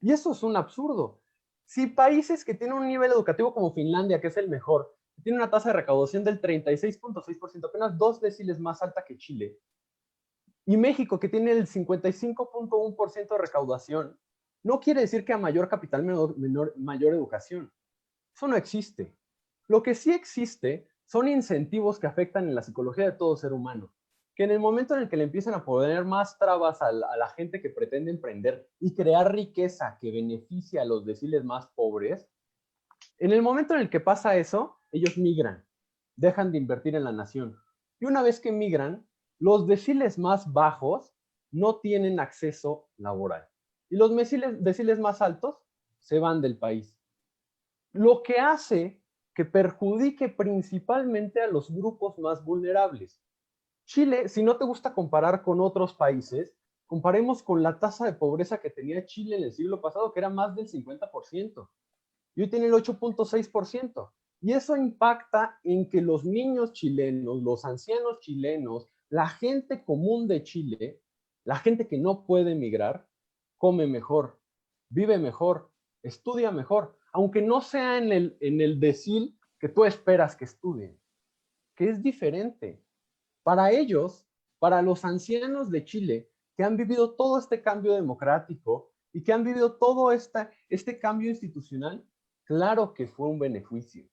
Y eso es un absurdo. Si países que tienen un nivel educativo como Finlandia, que es el mejor, tiene una tasa de recaudación del 36.6%, apenas 2 deciles más alta que Chile, y México, que tiene el 55.1% de recaudación, no quiere decir que a mayor capital, mayor educación. Eso no existe. Lo que sí existe son incentivos que afectan en la psicología de todo ser humano, que en el momento en el que le empiezan a poner más trabas a la gente que pretende emprender y crear riqueza que beneficia a los deciles más pobres, en el momento en el que pasa eso, ellos migran, dejan de invertir en la nación. Y una vez que migran, los deciles más bajos no tienen acceso laboral. Y los deciles más altos se van del país. Lo que hace que perjudique principalmente a los grupos más vulnerables. Chile, si no te gusta comparar con otros países, comparemos con la tasa de pobreza que tenía Chile en el siglo pasado, que era más del 50%. Y hoy tiene el 8.6%. Y eso impacta en que los niños chilenos, los ancianos chilenos, la gente común de Chile, la gente que no puede emigrar, come mejor, vive mejor, estudia mejor, aunque no sea en el decil que tú esperas que estudien, que es diferente. Para ellos, para los ancianos de Chile, que han vivido todo este cambio democrático y que han vivido todo este cambio institucional, claro que fue un beneficio.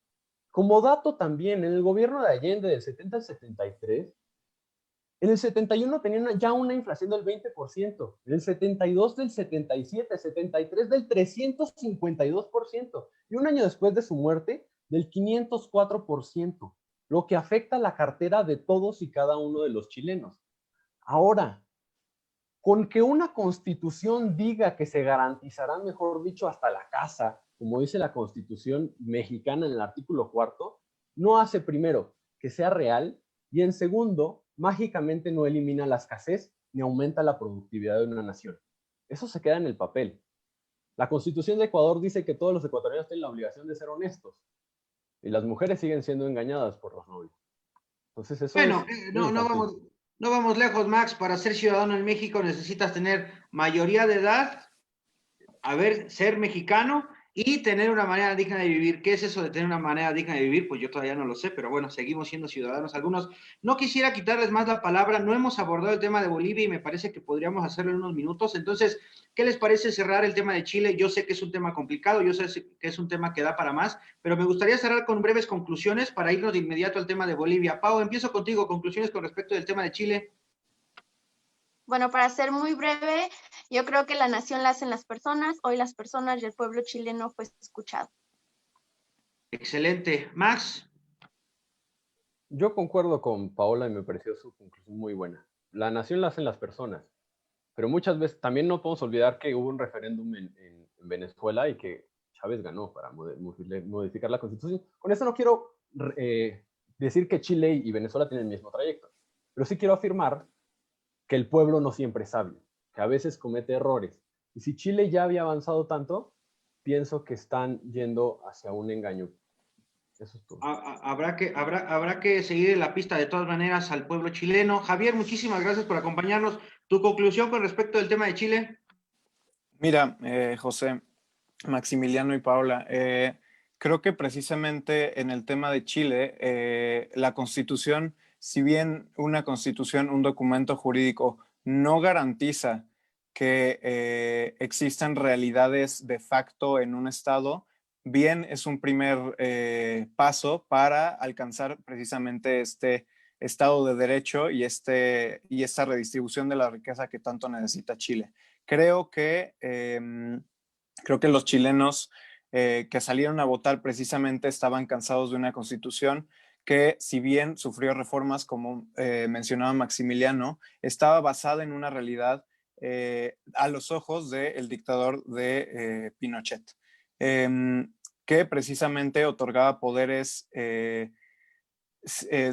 Como dato también, en el gobierno de Allende del 70 al 73, en el 71 tenían ya una inflación del 20%, en el 72 del 77, 73 del 352%, y un año después de su muerte del 504%, lo que afecta la cartera de todos y cada uno de los chilenos. Ahora, con que una constitución diga que se garantizará, mejor dicho, hasta la casa, como dice la constitución mexicana en el artículo 4, no hace primero que sea real y en segundo, mágicamente no elimina la escasez ni aumenta la productividad de una nación. Eso se queda en el papel. La constitución de Ecuador dice que todos los ecuatorianos tienen la obligación de ser honestos y las mujeres siguen siendo engañadas por los novios. Entonces eso Bueno, es muy no vamos lejos, Max. Para ser ciudadano en México necesitas tener mayoría de edad, ser mexicano y tener una manera digna de vivir. ¿Qué es eso de tener una manera digna de vivir? Pues yo todavía no lo sé, pero bueno, seguimos siendo ciudadanos algunos. No quisiera quitarles más la palabra, no hemos abordado el tema de Bolivia y me parece que podríamos hacerlo en unos minutos. Entonces, ¿qué les parece cerrar el tema de Chile? Yo sé que es un tema complicado, yo sé que es un tema que da para más, pero me gustaría cerrar con breves conclusiones para irnos de inmediato al tema de Bolivia. Pau, empiezo contigo, conclusiones con respecto del tema de Chile. Bueno, para ser muy breve, yo creo que la nación la hacen las personas, hoy las personas y el pueblo chileno fue escuchado. Excelente. Max. Yo concuerdo con Paola y me pareció su conclusión muy buena. La nación la hacen las personas, pero muchas veces también no podemos olvidar que hubo un referéndum en Venezuela y que Chávez ganó para modificar la constitución. Con eso no quiero decir que Chile y Venezuela tienen el mismo trayecto, pero sí quiero afirmar que el pueblo no siempre es sabio, que a veces comete errores. Y si Chile ya había avanzado tanto, pienso que están yendo hacia un engaño. Eso es todo. Habrá que seguir la pista de todas maneras al pueblo chileno. Javier, muchísimas gracias por acompañarnos. ¿Tu conclusión con respecto del tema de Chile? Mira, José, Maximiliano y Paola, creo que precisamente en el tema de Chile, la Constitución, si bien una Constitución, un documento jurídico, no garantiza que existan realidades de facto en un Estado, bien es un primer paso para alcanzar precisamente este Estado de Derecho y esta redistribución de la riqueza que tanto necesita Chile. Creo que los chilenos que salieron a votar precisamente estaban cansados de una constitución que, si bien sufrió reformas, como mencionaba Maximiliano, estaba basada en una realidad a los ojos del dictador de Pinochet, que precisamente otorgaba poderes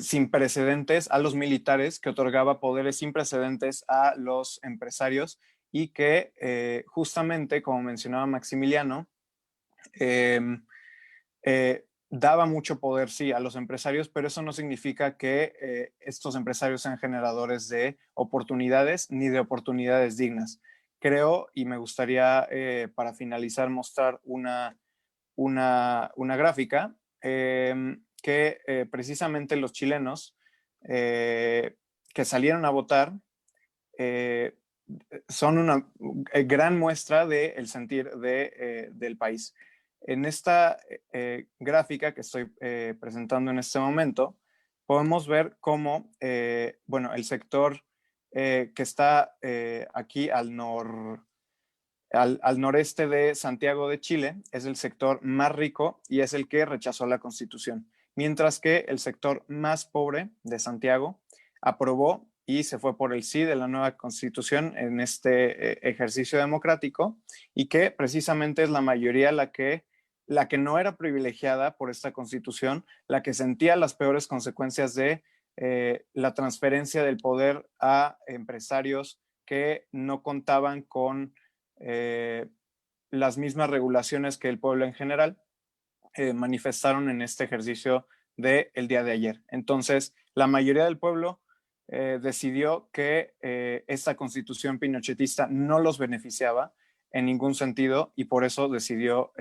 sin precedentes a los militares, que otorgaba poderes sin precedentes a los empresarios y que justamente, como mencionaba Maximiliano, daba mucho poder, sí, a los empresarios, pero eso no significa que estos empresarios sean generadores de oportunidades ni de oportunidades dignas. Creo, y me gustaría para finalizar mostrar una gráfica que precisamente los chilenos que salieron a votar son una gran muestra del sentir del país. En esta gráfica que estoy presentando en este momento, podemos ver cómo, el sector que está aquí al noreste de Santiago de Chile es el sector más rico y es el que rechazó la Constitución, mientras que el sector más pobre de Santiago aprobó y se fue por el sí de la nueva constitución en este ejercicio democrático, y que precisamente es la mayoría la que no era privilegiada por esta constitución, la que sentía las peores consecuencias de la transferencia del poder a empresarios que no contaban con las mismas regulaciones que el pueblo en general manifestaron en este ejercicio del día de ayer. Entonces, la mayoría del pueblo decidió que esta constitución pinochetista no los beneficiaba en ningún sentido, y por eso decidió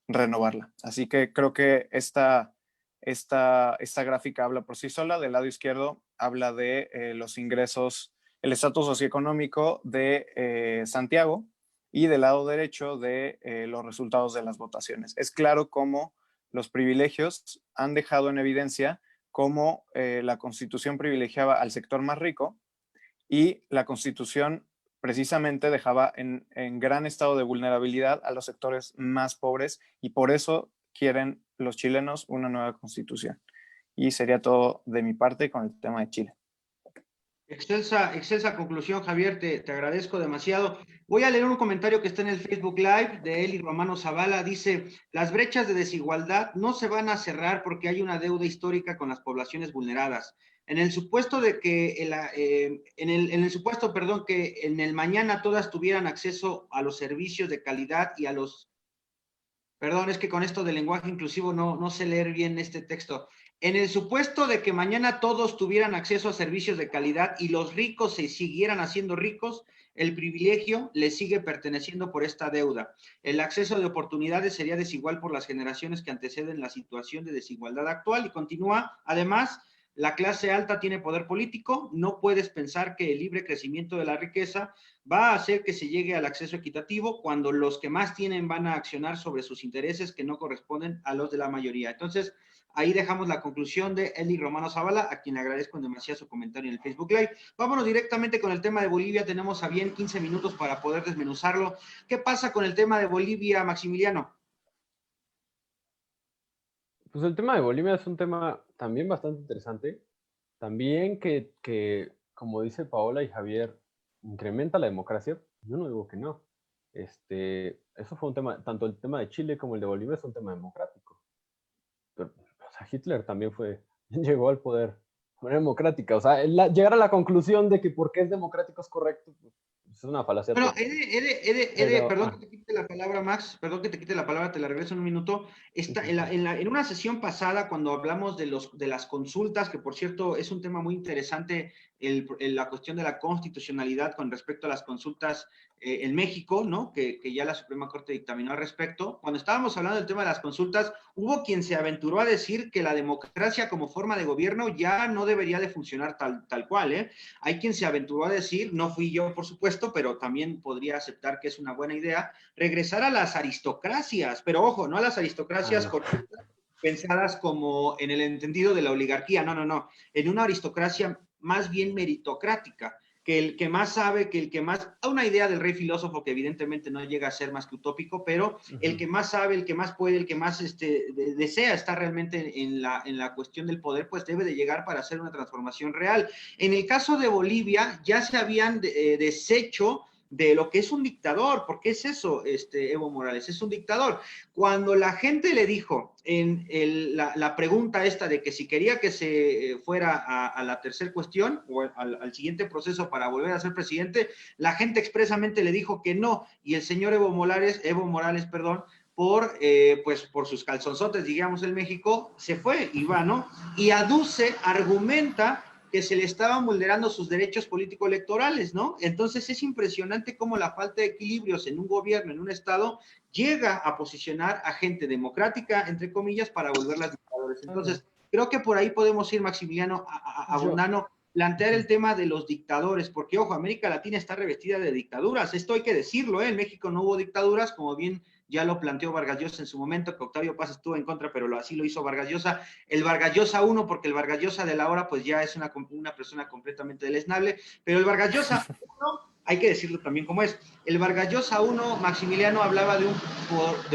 renovarla. Así que creo que esta gráfica habla por sí sola. Del lado izquierdo habla de los ingresos, el estatus socioeconómico de Santiago, y del lado derecho de los resultados de las votaciones. Es claro cómo los privilegios han dejado en evidencia cómo la Constitución privilegiaba al sector más rico, y la Constitución precisamente dejaba en gran estado de vulnerabilidad a los sectores más pobres, y por eso quieren los chilenos una nueva Constitución. Y sería todo de mi parte con el tema de Chile. Excelsa conclusión, Javier, te agradezco demasiado. Voy a leer un comentario que está en el Facebook Live de Eli Romano Zavala. Dice, las brechas de desigualdad no se van a cerrar porque hay una deuda histórica con las poblaciones vulneradas. En el supuesto de que, en el supuesto, perdón, que en el mañana todas tuvieran acceso a los servicios de calidad y a los... Perdón, es que con esto del lenguaje inclusivo no sé leer bien este texto. En el supuesto de que mañana todos tuvieran acceso a servicios de calidad y los ricos se siguieran haciendo ricos, el privilegio les sigue perteneciendo por esta deuda. El acceso de oportunidades sería desigual por las generaciones que anteceden la situación de desigualdad actual. Y continúa, además, la clase alta tiene poder político. No puedes pensar que el libre crecimiento de la riqueza va a hacer que se llegue al acceso equitativo cuando los que más tienen van a accionar sobre sus intereses que no corresponden a los de la mayoría. Entonces, ahí dejamos la conclusión de Eli Romano Zavala, a quien le agradezco demasiado su comentario en el Facebook Live. Vámonos directamente con el tema de Bolivia. Tenemos a bien 15 minutos para poder desmenuzarlo. ¿Qué pasa con el tema de Bolivia, Maximiliano? Pues el tema de Bolivia es un tema también bastante interesante. También que como dice Paola y Javier, incrementa la democracia. Yo no digo que no. Eso fue un tema, tanto el tema de Chile como el de Bolivia es un tema democrático. Pero, o sea, Hitler también llegó al poder de manera democrática. O sea, llegar a la conclusión de que porque es democrático es correcto, pues, es una falacia. Bueno, perdón que te quite la palabra, Max, perdón que te quite la palabra, te la regreso en un minuto. En una sesión pasada, cuando hablamos de las consultas, que por cierto es un tema muy interesante, la cuestión de la constitucionalidad con respecto a las consultas en México, ¿no? Que ya la Suprema Corte dictaminó al respecto. Cuando estábamos hablando del tema de las consultas, hubo quien se aventuró a decir que la democracia como forma de gobierno ya no debería de funcionar tal cual, ¿eh? Hay quien se aventuró a decir, no fui yo, por supuesto, pero también podría aceptar que es una buena idea, regresar a las aristocracias, pero ojo, no a las aristocracias pensadas como en el entendido de la oligarquía, no, en una aristocracia más bien meritocrática, que el que más sabe, que el que más, una idea del rey filósofo que evidentemente no llega a ser más que utópico, pero el que más sabe, el que más puede, el que más desea estar realmente en la cuestión del poder, pues debe de llegar para hacer una transformación real. En el caso de Bolivia, ya se habían deshecho de lo que es un dictador, porque es eso, Evo Morales, es un dictador. Cuando la gente le dijo en la pregunta esta de que si quería que se fuera a la tercera cuestión o al siguiente proceso para volver a ser presidente, la gente expresamente le dijo que no, y el señor Evo Morales, por sus calzonzotes, digamos, en México, se fue y va, ¿no? Y argumenta que se le estaban vulnerando sus derechos político-electorales, ¿no? Entonces es impresionante cómo la falta de equilibrios en un gobierno, en un estado, llega a posicionar a gente democrática, entre comillas, para volverlas dictadores. Entonces, creo que por ahí podemos ir, Maximiliano, abundando, plantear el tema de los dictadores, porque, ojo, América Latina está revestida de dictaduras, esto hay que decirlo, ¿eh? En México no hubo dictaduras, como bien ya lo planteó Vargas Llosa en su momento, que Octavio Paz estuvo en contra, pero así lo hizo Vargas Llosa. El Vargas Llosa 1, porque el Vargas Llosa de la hora, pues ya es una persona completamente deleznable, pero el Vargas Llosa 1 hay que decirlo también como es. El Vargas Llosa 1, Maximiliano hablaba de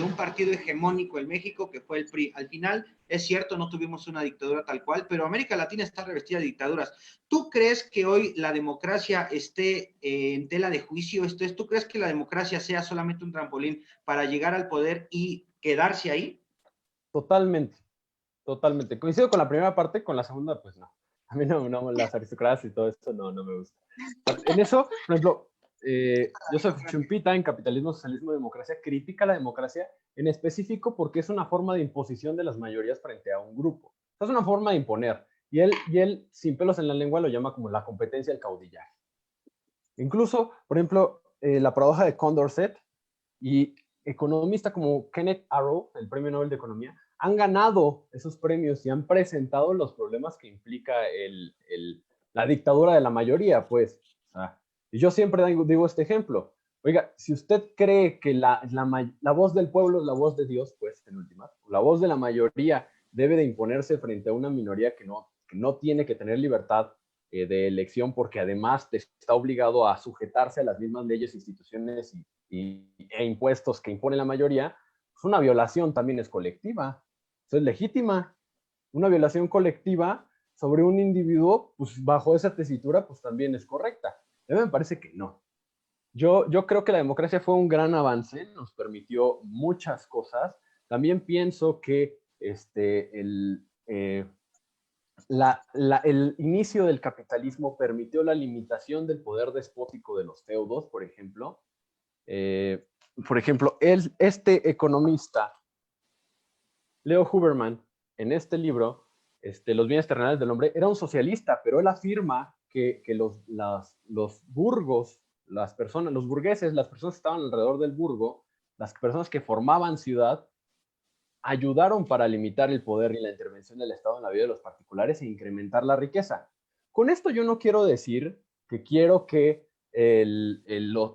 un partido hegemónico en México, que fue el PRI. Al final, es cierto, no tuvimos una dictadura tal cual, pero América Latina está revestida de dictaduras. ¿Tú crees que hoy la democracia esté en tela de juicio? ¿Tú crees que la democracia sea solamente un trampolín para llegar al poder y quedarse ahí? Totalmente, totalmente. Coincido con la primera parte, con la segunda, pues no. A mí no las aristocracias y todo esto no me gusta. En eso, por ejemplo, Joseph Schumpeter en Capitalismo, Socialismo y Democracia critica la democracia en específico porque es una forma de imposición de las mayorías frente a un grupo. Es una forma de imponer. Y él, sin pelos en la lengua, lo llama como la competencia del caudillaje. Incluso, por ejemplo, la paradoja de Condorcet y economistas como Kenneth Arrow, el Premio Nobel de Economía, han ganado esos premios y han presentado los problemas que implica la dictadura de la mayoría, pues. O sea, y yo siempre digo este ejemplo. Oiga, si usted cree que la voz del pueblo es la voz de Dios, pues, en últimas, la voz de la mayoría debe de imponerse frente a una minoría que no tiene que tener libertad de elección porque además está obligado a sujetarse a las mismas leyes, instituciones e impuestos que impone la mayoría, pues una violación también es colectiva. Eso es legítima. Una violación colectiva sobre un individuo, pues bajo esa tesitura, pues también es correcta. A mí me parece que no. Yo creo que la democracia fue un gran avance, nos permitió muchas cosas. También pienso que el inicio del capitalismo permitió la limitación del poder despótico de los feudos, por ejemplo. Este economista, Leo Huberman, en este libro, Los bienes terrenales del hombre, era un socialista, pero él afirma que los burgos, los burgueses, las personas que estaban alrededor del burgo, las personas que formaban ciudad, ayudaron para limitar el poder y la intervención del Estado en la vida de los particulares e incrementar la riqueza. Con esto yo no quiero decir que quiero que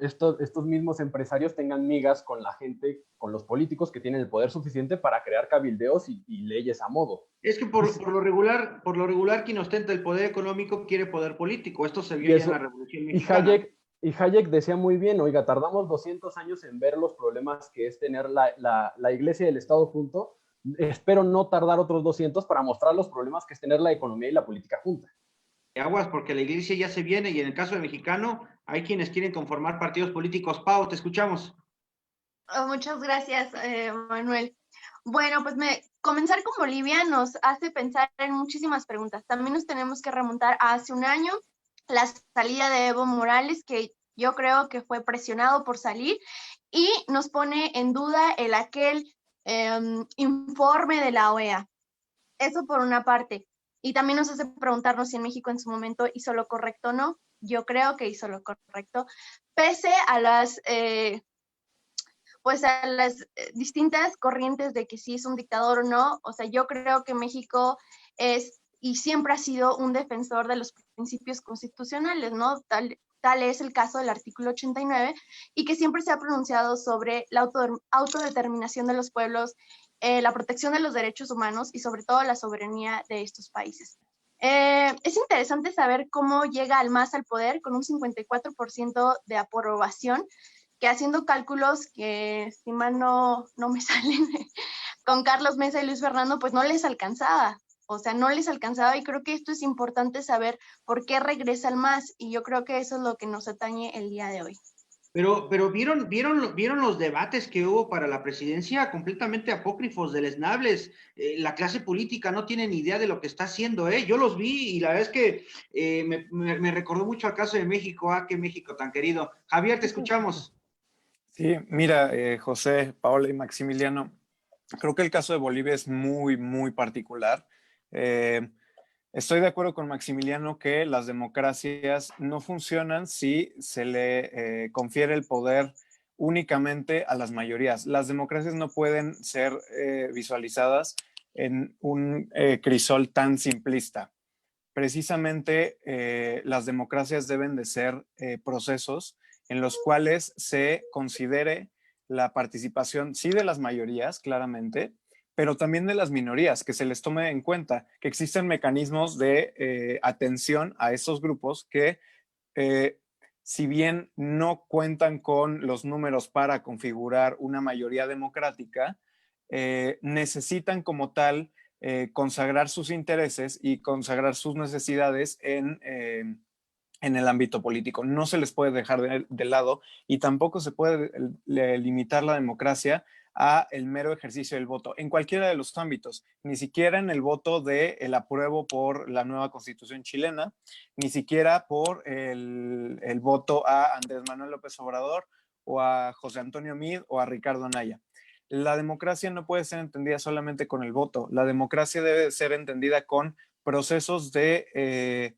estos mismos empresarios tengan migas con la gente, con los políticos que tienen el poder suficiente para crear cabildeos y leyes a modo. Es que por lo regular quien ostenta el poder económico quiere poder político. Esto se vio ya en la Revolución Mexicana. Y Hayek decía muy bien, oiga, tardamos 200 años en ver los problemas que es tener la iglesia y el Estado junto. Espero no tardar otros 200 para mostrar los problemas que es tener la economía y la política junta. Aguas, porque la iglesia ya se viene y en el caso de mexicano hay quienes quieren conformar partidos políticos. Pau, te escuchamos. Oh, muchas gracias, Manuel. Bueno, pues comenzar con Bolivia nos hace pensar en muchísimas preguntas. También nos tenemos que remontar a hace un año, la salida de Evo Morales, que yo creo que fue presionado por salir, y nos pone en duda aquel informe de la OEA. Eso por una parte. Y también nos hace preguntarnos si en México en su momento hizo lo correcto o no. Yo creo que hizo lo correcto, pese a las distintas corrientes de que si es un dictador o no. O sea, yo creo que México es y siempre ha sido un defensor de los principios constitucionales, ¿no? Tal es el caso del artículo 89, y que siempre se ha pronunciado sobre la autodeterminación de los pueblos, la protección de los derechos humanos y sobre todo la soberanía de estos países. Es interesante saber cómo llega al MAS al poder con un 54% de aprobación, que haciendo cálculos que si mal no me salen, con Carlos Mesa y Luis Fernando, pues no les alcanzaba. O sea, no les alcanzaba, y creo que esto es importante saber por qué regresa al MAS, y yo creo que eso es lo que nos atañe el día de hoy. Pero ¿vieron los debates que hubo para la presidencia? Completamente apócrifos, deleznables. La clase política no tiene ni idea de lo que está haciendo, ¿eh? Yo los vi y la verdad es que me recordó mucho al caso de México. ¡Ah, qué México tan querido! Javier, te escuchamos. Sí, mira, José, Paola y Maximiliano, creo que el caso de Bolivia es muy, muy particular. Estoy de acuerdo con Maximiliano que las democracias no funcionan si se le confiere el poder únicamente a las mayorías. Las democracias no pueden ser visualizadas en un crisol tan simplista. Precisamente las democracias deben de ser procesos en los cuales se considere la participación, sí, de las mayorías, claramente, pero también de las minorías, que se les tome en cuenta, que existen mecanismos de atención a estos grupos que si bien no cuentan con los números para configurar una mayoría democrática, necesitan como tal consagrar sus intereses y consagrar sus necesidades en el ámbito político. No se les puede dejar de lado y tampoco se puede limitar la democracia a el mero ejercicio del voto en cualquiera de los ámbitos, ni siquiera en el voto de el apruebo por la nueva constitución chilena, ni siquiera por el voto a Andrés Manuel López Obrador o a José Antonio Meade o a Ricardo Anaya. La democracia no puede ser entendida solamente con el voto, la democracia debe ser entendida con procesos de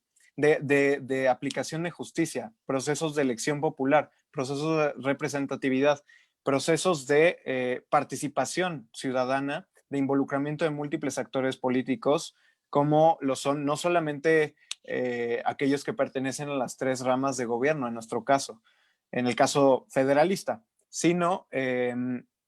aplicación de justicia, procesos de elección popular, procesos de representatividad, procesos de participación ciudadana, de involucramiento de múltiples actores políticos, como lo son no solamente aquellos que pertenecen a las tres ramas de gobierno, en nuestro caso, en el caso federalista, sino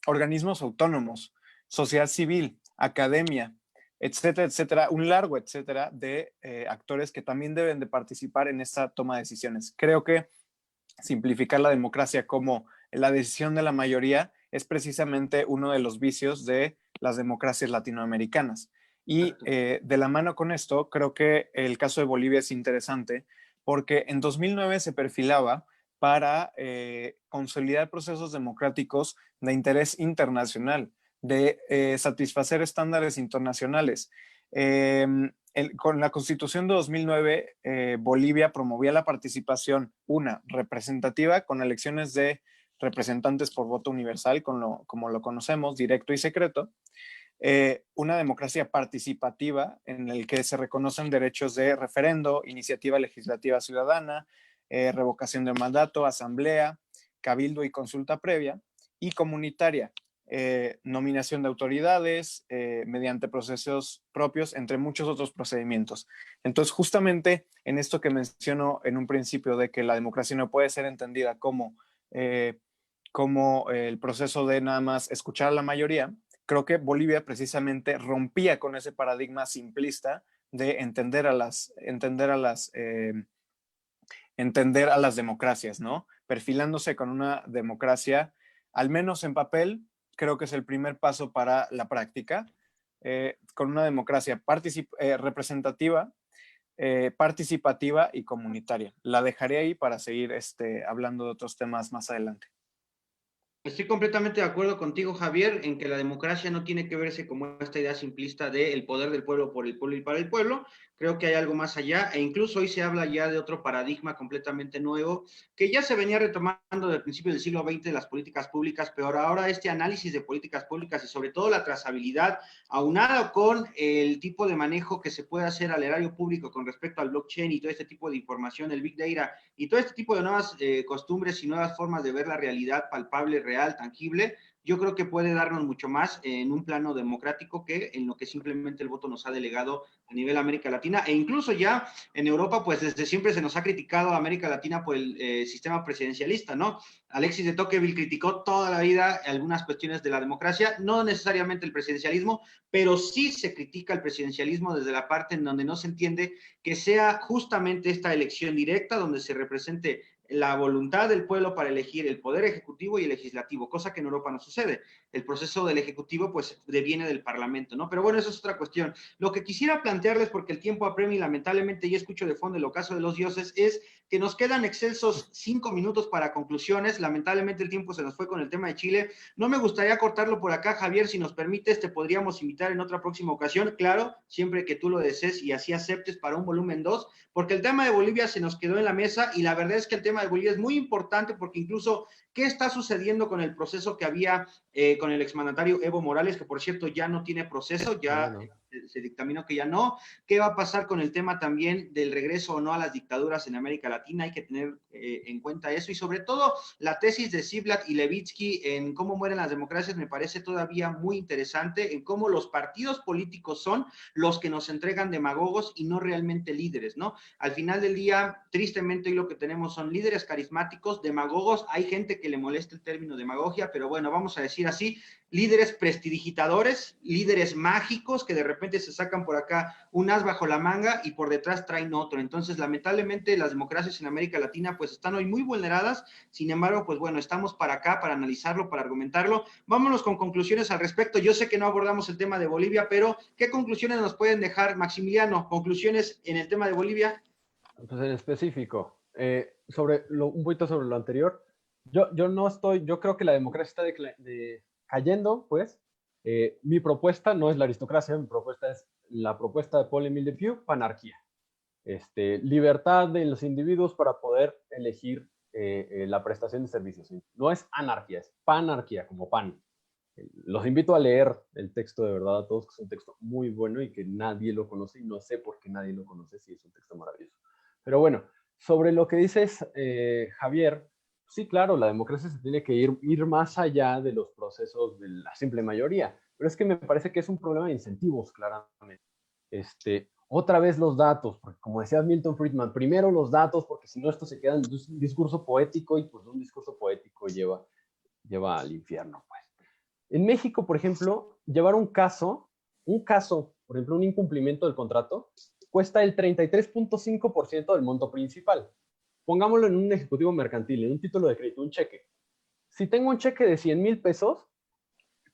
organismos autónomos, sociedad civil, academia, etcétera, etcétera, un largo etcétera de actores que también deben de participar en esta toma de decisiones. Creo que simplificar la democracia como la decisión de la mayoría es precisamente uno de los vicios de las democracias latinoamericanas. Y de la mano con esto, creo que el caso de Bolivia es interesante porque en 2009 se perfilaba para consolidar procesos democráticos de interés internacional, de satisfacer estándares internacionales. Con la Constitución de 2009, Bolivia promovía la participación, una, representativa, con elecciones de representantes por voto universal, como lo conocemos, directo y secreto, una democracia participativa en el que se reconocen derechos de referendo, iniciativa legislativa ciudadana, revocación de mandato, asamblea, cabildo y consulta previa, y comunitaria, nominación de autoridades mediante procesos propios, entre muchos otros procedimientos. Entonces, justamente en esto que menciono en un principio de que la democracia no puede ser entendida como el proceso de nada más escuchar a la mayoría, creo que Bolivia precisamente rompía con ese paradigma simplista de entender a las democracias, ¿no? Perfilándose con una democracia, al menos en papel, creo que es el primer paso para la práctica, con una democracia representativa, participativa y comunitaria. La dejaré ahí para seguir hablando de otros temas más adelante. Estoy completamente de acuerdo contigo, Javier, en que la democracia no tiene que verse como esta idea simplista de el poder del pueblo por el pueblo y para el pueblo. Creo que hay algo más allá, e incluso hoy se habla ya de otro paradigma completamente nuevo, que ya se venía retomando del principio del siglo XX de las políticas públicas, pero ahora este análisis de políticas públicas y sobre todo la trazabilidad, aunado con el tipo de manejo que se puede hacer al erario público con respecto al blockchain y todo este tipo de información, el Big Data y todo este tipo de nuevas costumbres y nuevas formas de ver la realidad palpable, real, tangible, yo creo que puede darnos mucho más en un plano democrático que en lo que simplemente el voto nos ha delegado a nivel América Latina, e incluso ya en Europa, pues desde siempre se nos ha criticado a América Latina por el sistema presidencialista, ¿no? Alexis de Tocqueville criticó toda la vida algunas cuestiones de la democracia, no necesariamente el presidencialismo, pero sí se critica el presidencialismo desde la parte en donde no se entiende que sea justamente esta elección directa donde se represente la voluntad del pueblo para elegir el poder ejecutivo y el legislativo, cosa que en Europa no sucede. El proceso del ejecutivo pues deviene del parlamento, ¿no? Pero bueno, eso es otra cuestión. Lo que quisiera plantearles, porque el tiempo apremia y lamentablemente ya escucho de fondo el ocaso de los dioses, es que nos quedan excelsos 5 minutos para conclusiones. Lamentablemente el tiempo se nos fue con el tema de Chile. No me gustaría cortarlo por acá, Javier, si nos permites, te podríamos invitar en otra próxima ocasión, claro, siempre que tú lo desees y así aceptes para un volumen 2, porque el tema de Bolivia se nos quedó en la mesa y la verdad es que el tema de Bolivia es muy importante porque incluso qué está sucediendo con el proceso que había con el exmandatario Evo Morales, que por cierto ya no tiene proceso, ya se dictaminó que ya no. ¿Qué va a pasar con el tema también del regreso o no a las dictaduras en América Latina? Hay que tener en cuenta eso y sobre todo la tesis de Ziblatt y Levitsky en cómo mueren las democracias me parece todavía muy interesante, en cómo los partidos políticos son los que nos entregan demagogos y no realmente líderes, ¿no? Al final del día, tristemente hoy lo que tenemos son líderes carismáticos, demagogos, hay gente que le molesta el término demagogia, pero bueno, vamos a decir así, líderes prestidigitadores, líderes mágicos que de repente repente se sacan por acá un as bajo la manga y por detrás traen otro. Entonces, lamentablemente, las democracias en América Latina pues están hoy muy vulneradas. Sin embargo, pues bueno, estamos para acá, para analizarlo, para argumentarlo. Vámonos con conclusiones al respecto. Yo sé que no abordamos el tema de Bolivia, pero ¿qué conclusiones nos pueden dejar, Maximiliano? ¿Conclusiones en el tema de Bolivia? Pues en específico, un poquito sobre lo anterior, yo creo que la democracia está cayendo, pues. Mi propuesta no es la aristocracia, mi propuesta es la propuesta de Paul-Émile Depuy, panarquía. Libertad de los individuos para poder elegir la prestación de servicios. No es anarquía, es panarquía, como pan. Los invito a leer el texto de verdad a todos, que es un texto muy bueno y que nadie lo conoce y no sé por qué nadie lo conoce, si es un texto maravilloso. Pero bueno, sobre lo que dices, Javier, sí, claro, la democracia se tiene que ir más allá de los procesos de la simple mayoría, pero es que me parece que es un problema de incentivos, claramente. Otra vez los datos, porque como decía Milton Friedman, primero los datos, porque si no esto se queda en un discurso poético y pues un discurso poético lleva al infierno, pues. En México, por ejemplo, llevar un caso, por ejemplo, un incumplimiento del contrato, cuesta el 33.5% del monto principal. Pongámoslo en un ejecutivo mercantil, en un título de crédito, un cheque. Si tengo un cheque de 100,000 pesos,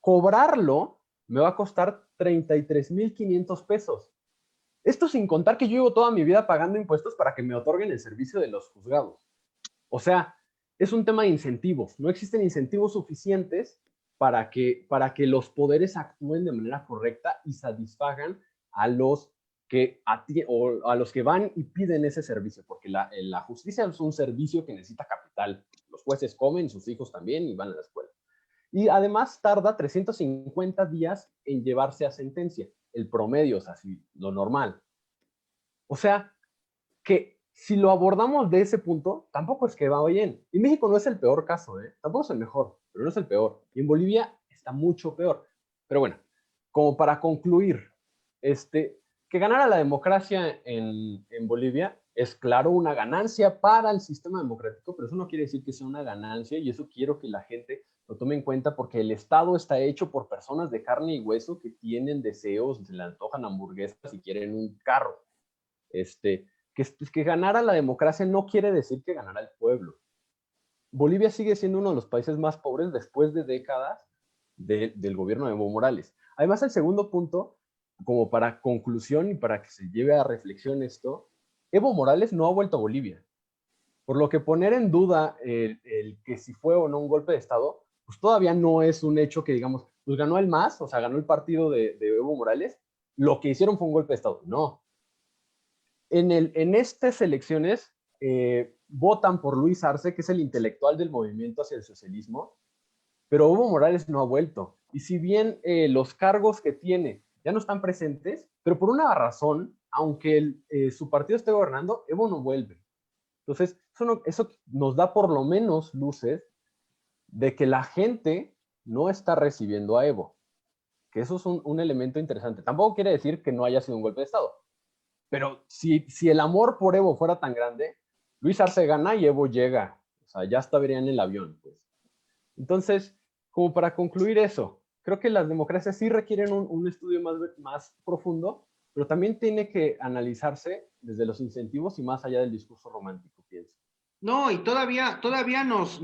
cobrarlo me va a costar 33,500 pesos. Esto sin contar que yo llevo toda mi vida pagando impuestos para que me otorguen el servicio de los juzgados. O sea, es un tema de incentivos. No existen incentivos suficientes para que los poderes actúen de manera correcta y satisfagan a los que van y piden ese servicio, porque la justicia es un servicio que necesita capital. Los jueces comen, sus hijos también, y van a la escuela. Y además tarda 350 días en llevarse a sentencia, el promedio, o sea, lo normal. O sea, que si lo abordamos de ese punto, tampoco es que va bien. Y México no es el peor caso, tampoco es el mejor, pero no es el peor. Y en Bolivia está mucho peor. Pero bueno, como para concluir, que ganara la democracia en Bolivia es claro una ganancia para el sistema democrático, pero eso no quiere decir que sea una ganancia, y eso quiero que la gente lo tome en cuenta, porque el Estado está hecho por personas de carne y hueso que tienen deseos, se le antojan hamburguesas y quieren un carro. Que ganara la democracia no quiere decir que ganara el pueblo. Bolivia sigue siendo uno de los países más pobres después de décadas del gobierno de Evo Morales. Además, el segundo punto, como para conclusión y para que se lleve a reflexión esto, Evo Morales no ha vuelto a Bolivia. Por lo que poner en duda el que si fue o no un golpe de Estado, pues todavía no es un hecho que digamos, pues ganó el MAS, o sea, ganó el partido de Evo Morales, lo que hicieron fue un golpe de Estado. No. En estas elecciones votan por Luis Arce, que es el intelectual del movimiento hacia el socialismo, pero Evo Morales no ha vuelto. Y si bien los cargos que tiene ya no están presentes, pero por una razón, aunque su partido esté gobernando, Evo no vuelve. Entonces, eso nos da por lo menos luces de que la gente no está recibiendo a Evo, que eso es un elemento interesante. Tampoco quiere decir que no haya sido un golpe de Estado, pero si el amor por Evo fuera tan grande, Luis Arce gana y Evo llega. O sea, ya estarían en el avión, pues. Entonces, como para concluir eso, creo que las democracias sí requieren un estudio más profundo, pero también tiene que analizarse desde los incentivos y más allá del discurso romántico, pienso. No, y todavía nos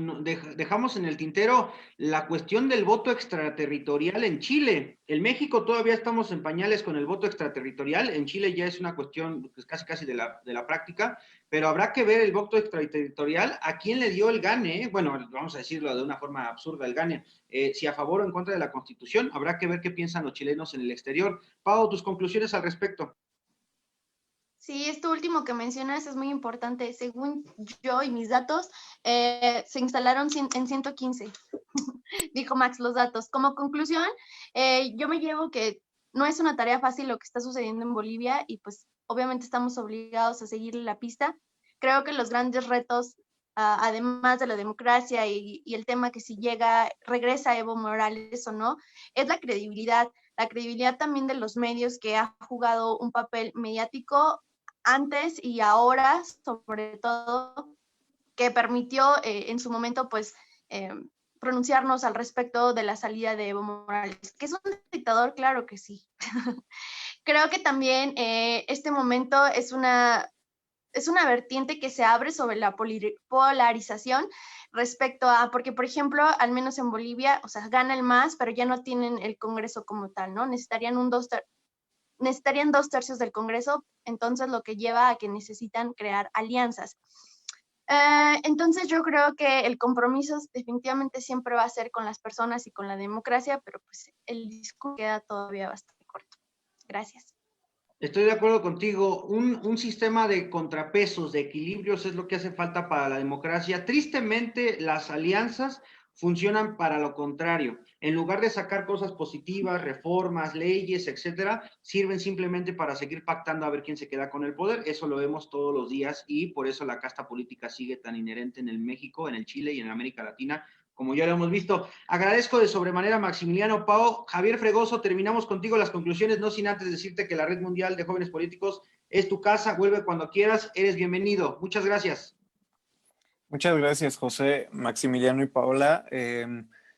dejamos en el tintero la cuestión del voto extraterritorial en Chile. En México todavía estamos en pañales con el voto extraterritorial. En Chile ya es una cuestión pues, casi de la práctica, pero habrá que ver el voto extraterritorial a quién le dio el gane. Bueno, vamos a decirlo de una forma absurda, el gane. Si a favor o en contra de la Constitución, habrá que ver qué piensan los chilenos en el exterior. Pau, tus conclusiones al respecto. Sí, esto último que mencionas es muy importante. Según yo y mis datos, se instalaron en 115. Dijo Max los datos. Como conclusión, yo me llevo que no es una tarea fácil lo que está sucediendo en Bolivia y pues obviamente estamos obligados a seguirle la pista. Creo que los grandes retos, además de la democracia y el tema que si regresa Evo Morales o no, es la credibilidad también de los medios, que ha jugado un papel mediático antes y ahora, sobre todo, que permitió en su momento, pues, pronunciarnos al respecto de la salida de Evo Morales. ¿Que es un dictador? Claro que sí. Creo que también este momento es una vertiente que se abre sobre la polarización respecto a, porque por ejemplo, al menos en Bolivia, o sea, gana el MAS, pero ya no tienen el Congreso como tal, ¿no? Necesitarían 2/3 del Congreso, entonces lo que lleva a que necesitan crear alianzas. Entonces yo creo que el compromiso definitivamente siempre va a ser con las personas y con la democracia, pero pues el discurso queda todavía bastante corto. Gracias. Estoy de acuerdo contigo. Un sistema de contrapesos, de equilibrios es lo que hace falta para la democracia. Tristemente, las alianzas funcionan para lo contrario. En lugar de sacar cosas positivas, reformas, leyes, etcétera, sirven simplemente para seguir pactando a ver quién se queda con el poder. Eso lo vemos todos los días y por eso la casta política sigue tan inherente en el México, en el Chile y en América Latina, como ya lo hemos visto. Agradezco de sobremanera a Maximiliano Pao. Javier Fregoso, terminamos contigo las conclusiones, no sin antes decirte que la Red Mundial de Jóvenes Políticos es tu casa, vuelve cuando quieras, eres bienvenido. Muchas gracias. Muchas gracias, José, Maximiliano y Paola.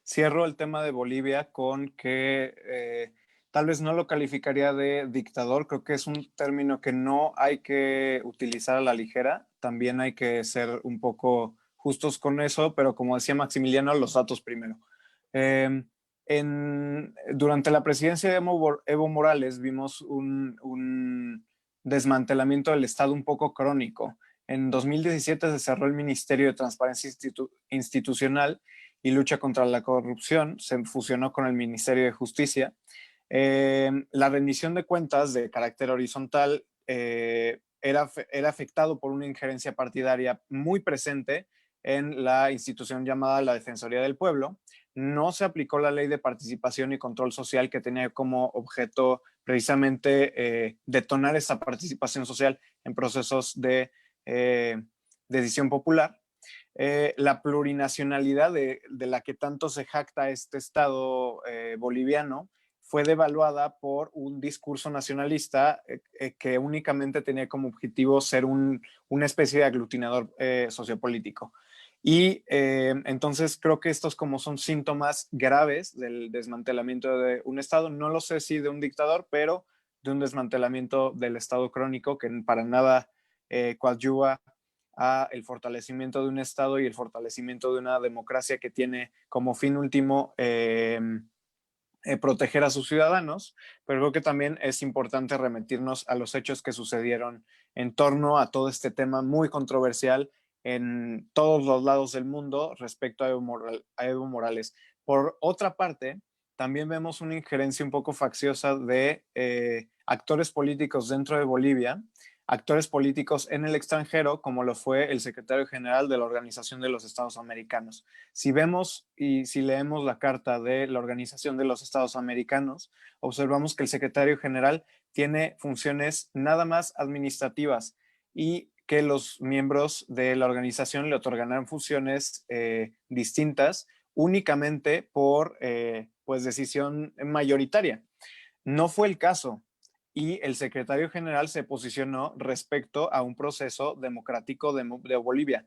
Cierro el tema de Bolivia con que tal vez no lo calificaría de dictador, creo que es un término que no hay que utilizar a la ligera, también hay que ser un poco justos con eso, pero como decía Maximiliano, los datos primero. Durante la presidencia de Evo Morales vimos un desmantelamiento del Estado un poco crónico. En 2017 se cerró el Ministerio de Transparencia Institucional y Lucha contra la Corrupción, se fusionó con el Ministerio de Justicia. La rendición de cuentas de carácter horizontal era afectado por una injerencia partidaria muy presente en la institución llamada la Defensoría del Pueblo. No se aplicó la ley de participación y control social que tenía como objeto precisamente detonar esa participación social en procesos de decisión popular. La plurinacionalidad de la que tanto se jacta este Estado boliviano fue devaluada por un discurso nacionalista que únicamente tenía como objetivo ser una especie de aglutinador sociopolítico. Y entonces creo que estos como son síntomas graves del desmantelamiento de un Estado, no lo sé si de un dictador, pero de un desmantelamiento del Estado crónico que para nada coadyuva a el fortalecimiento de un Estado y el fortalecimiento de una democracia que tiene como fin último proteger a sus ciudadanos, pero creo que también es importante remitirnos a los hechos que sucedieron en torno a todo este tema muy controversial en todos los lados del mundo respecto a Evo Morales. Por otra parte, también vemos una injerencia un poco facciosa de actores políticos dentro de Bolivia, actores políticos en el extranjero, como lo fue el secretario general de la Organización de los Estados Americanos. Si vemos y si leemos la carta de la Organización de los Estados Americanos, observamos que el secretario general tiene funciones nada más administrativas y que los miembros de la organización le otorgarán funciones distintas únicamente por pues decisión mayoritaria. No fue el caso y el secretario general se posicionó respecto a un proceso democrático de Bolivia.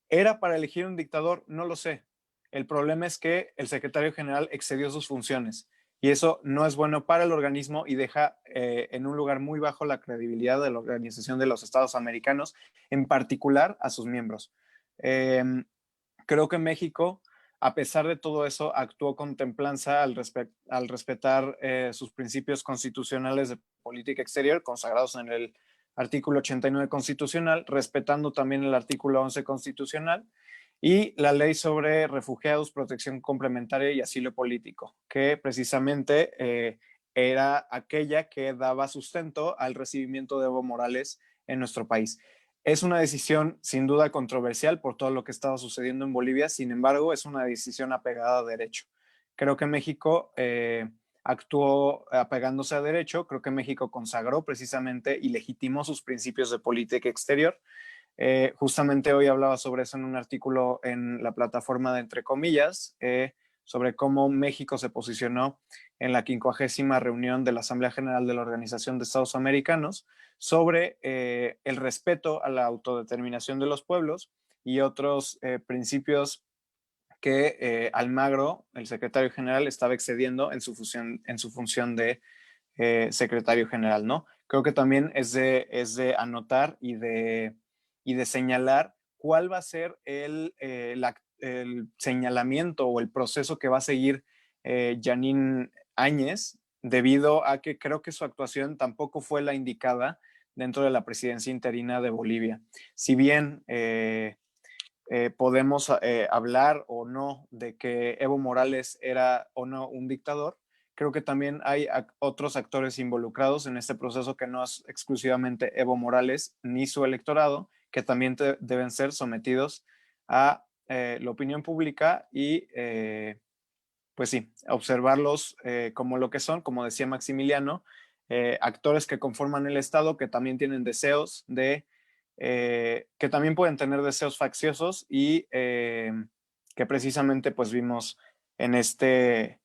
¿Era para elegir un dictador? No lo sé. El problema es que el secretario general excedió sus funciones y eso no es bueno para el organismo y deja en un lugar muy bajo la credibilidad de la Organización de los Estados Americanos, en particular a sus miembros. Creo que México, a pesar de todo eso, actuó con templanza al respetar sus principios constitucionales de política exterior, consagrados en el artículo 89 constitucional, respetando también el artículo 11 constitucional y la ley sobre refugiados, protección complementaria y asilo político, que precisamente era aquella que daba sustento al recibimiento de Evo Morales en nuestro país. Es una decisión sin duda controversial por todo lo que estaba sucediendo en Bolivia, sin embargo, es una decisión apegada a derecho. Creo que México actuó apegándose a derecho, creo que México consagró precisamente y legitimó sus principios de política exterior. Justamente hoy hablaba sobre eso en un artículo en la plataforma de Entre Comillas, sobre cómo México se posicionó en la 50ª reunión de la Asamblea General de la Organización de Estados Americanos sobre el respeto a la autodeterminación de los pueblos y otros principios que Almagro, el secretario general, estaba excediendo en su función de secretario general, ¿no? Creo que también es de anotar y de señalar cuál va a ser el señalamiento o el proceso que va a seguir Janine Áñez, debido a que creo que su actuación tampoco fue la indicada dentro de la presidencia interina de Bolivia. Si bien podemos hablar o no de que Evo Morales era o no un dictador, creo que también hay otros actores involucrados en este proceso que no es exclusivamente Evo Morales ni su electorado, que también deben ser sometidos a la opinión pública y pues sí, observarlos como lo que son, como decía Maximiliano, actores que conforman el Estado, que también tienen deseos que también pueden tener deseos facciosos y que precisamente pues vimos en este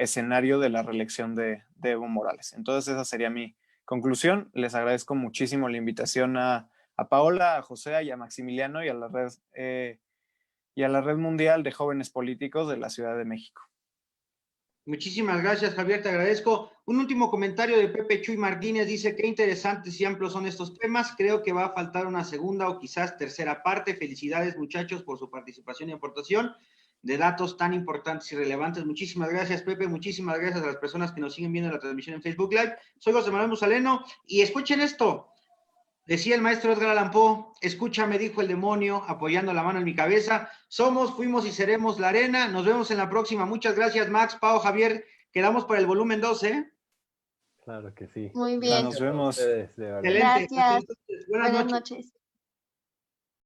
escenario de la reelección de Evo Morales. Entonces esa sería mi conclusión. Les agradezco muchísimo la invitación a Paola, a José y a Maximiliano y a la Red Mundial de Jóvenes Políticos de la Ciudad de México. Muchísimas gracias, Javier, te agradezco. Un último comentario de Pepe Chuy Martínez, dice qué interesantes y amplios son estos temas. Creo que va a faltar una segunda o quizás tercera parte. Felicidades, muchachos, por su participación y aportación de datos tan importantes y relevantes. Muchísimas gracias, Pepe. Muchísimas gracias a las personas que nos siguen viendo la transmisión en Facebook Live. Soy José Manuel Musaleno y escuchen esto. Decía el maestro Edgar Allan Poe, escúchame, dijo el demonio, apoyando la mano en mi cabeza. Somos, fuimos y seremos la arena. Nos vemos en la próxima. Muchas gracias, Max, Pau, Javier. Quedamos para el volumen 2, ¿eh? Claro que sí. Muy bien. Nos vemos. Ustedes, de verdad. Excelente. Gracias. Buenas noches. Buenas noches.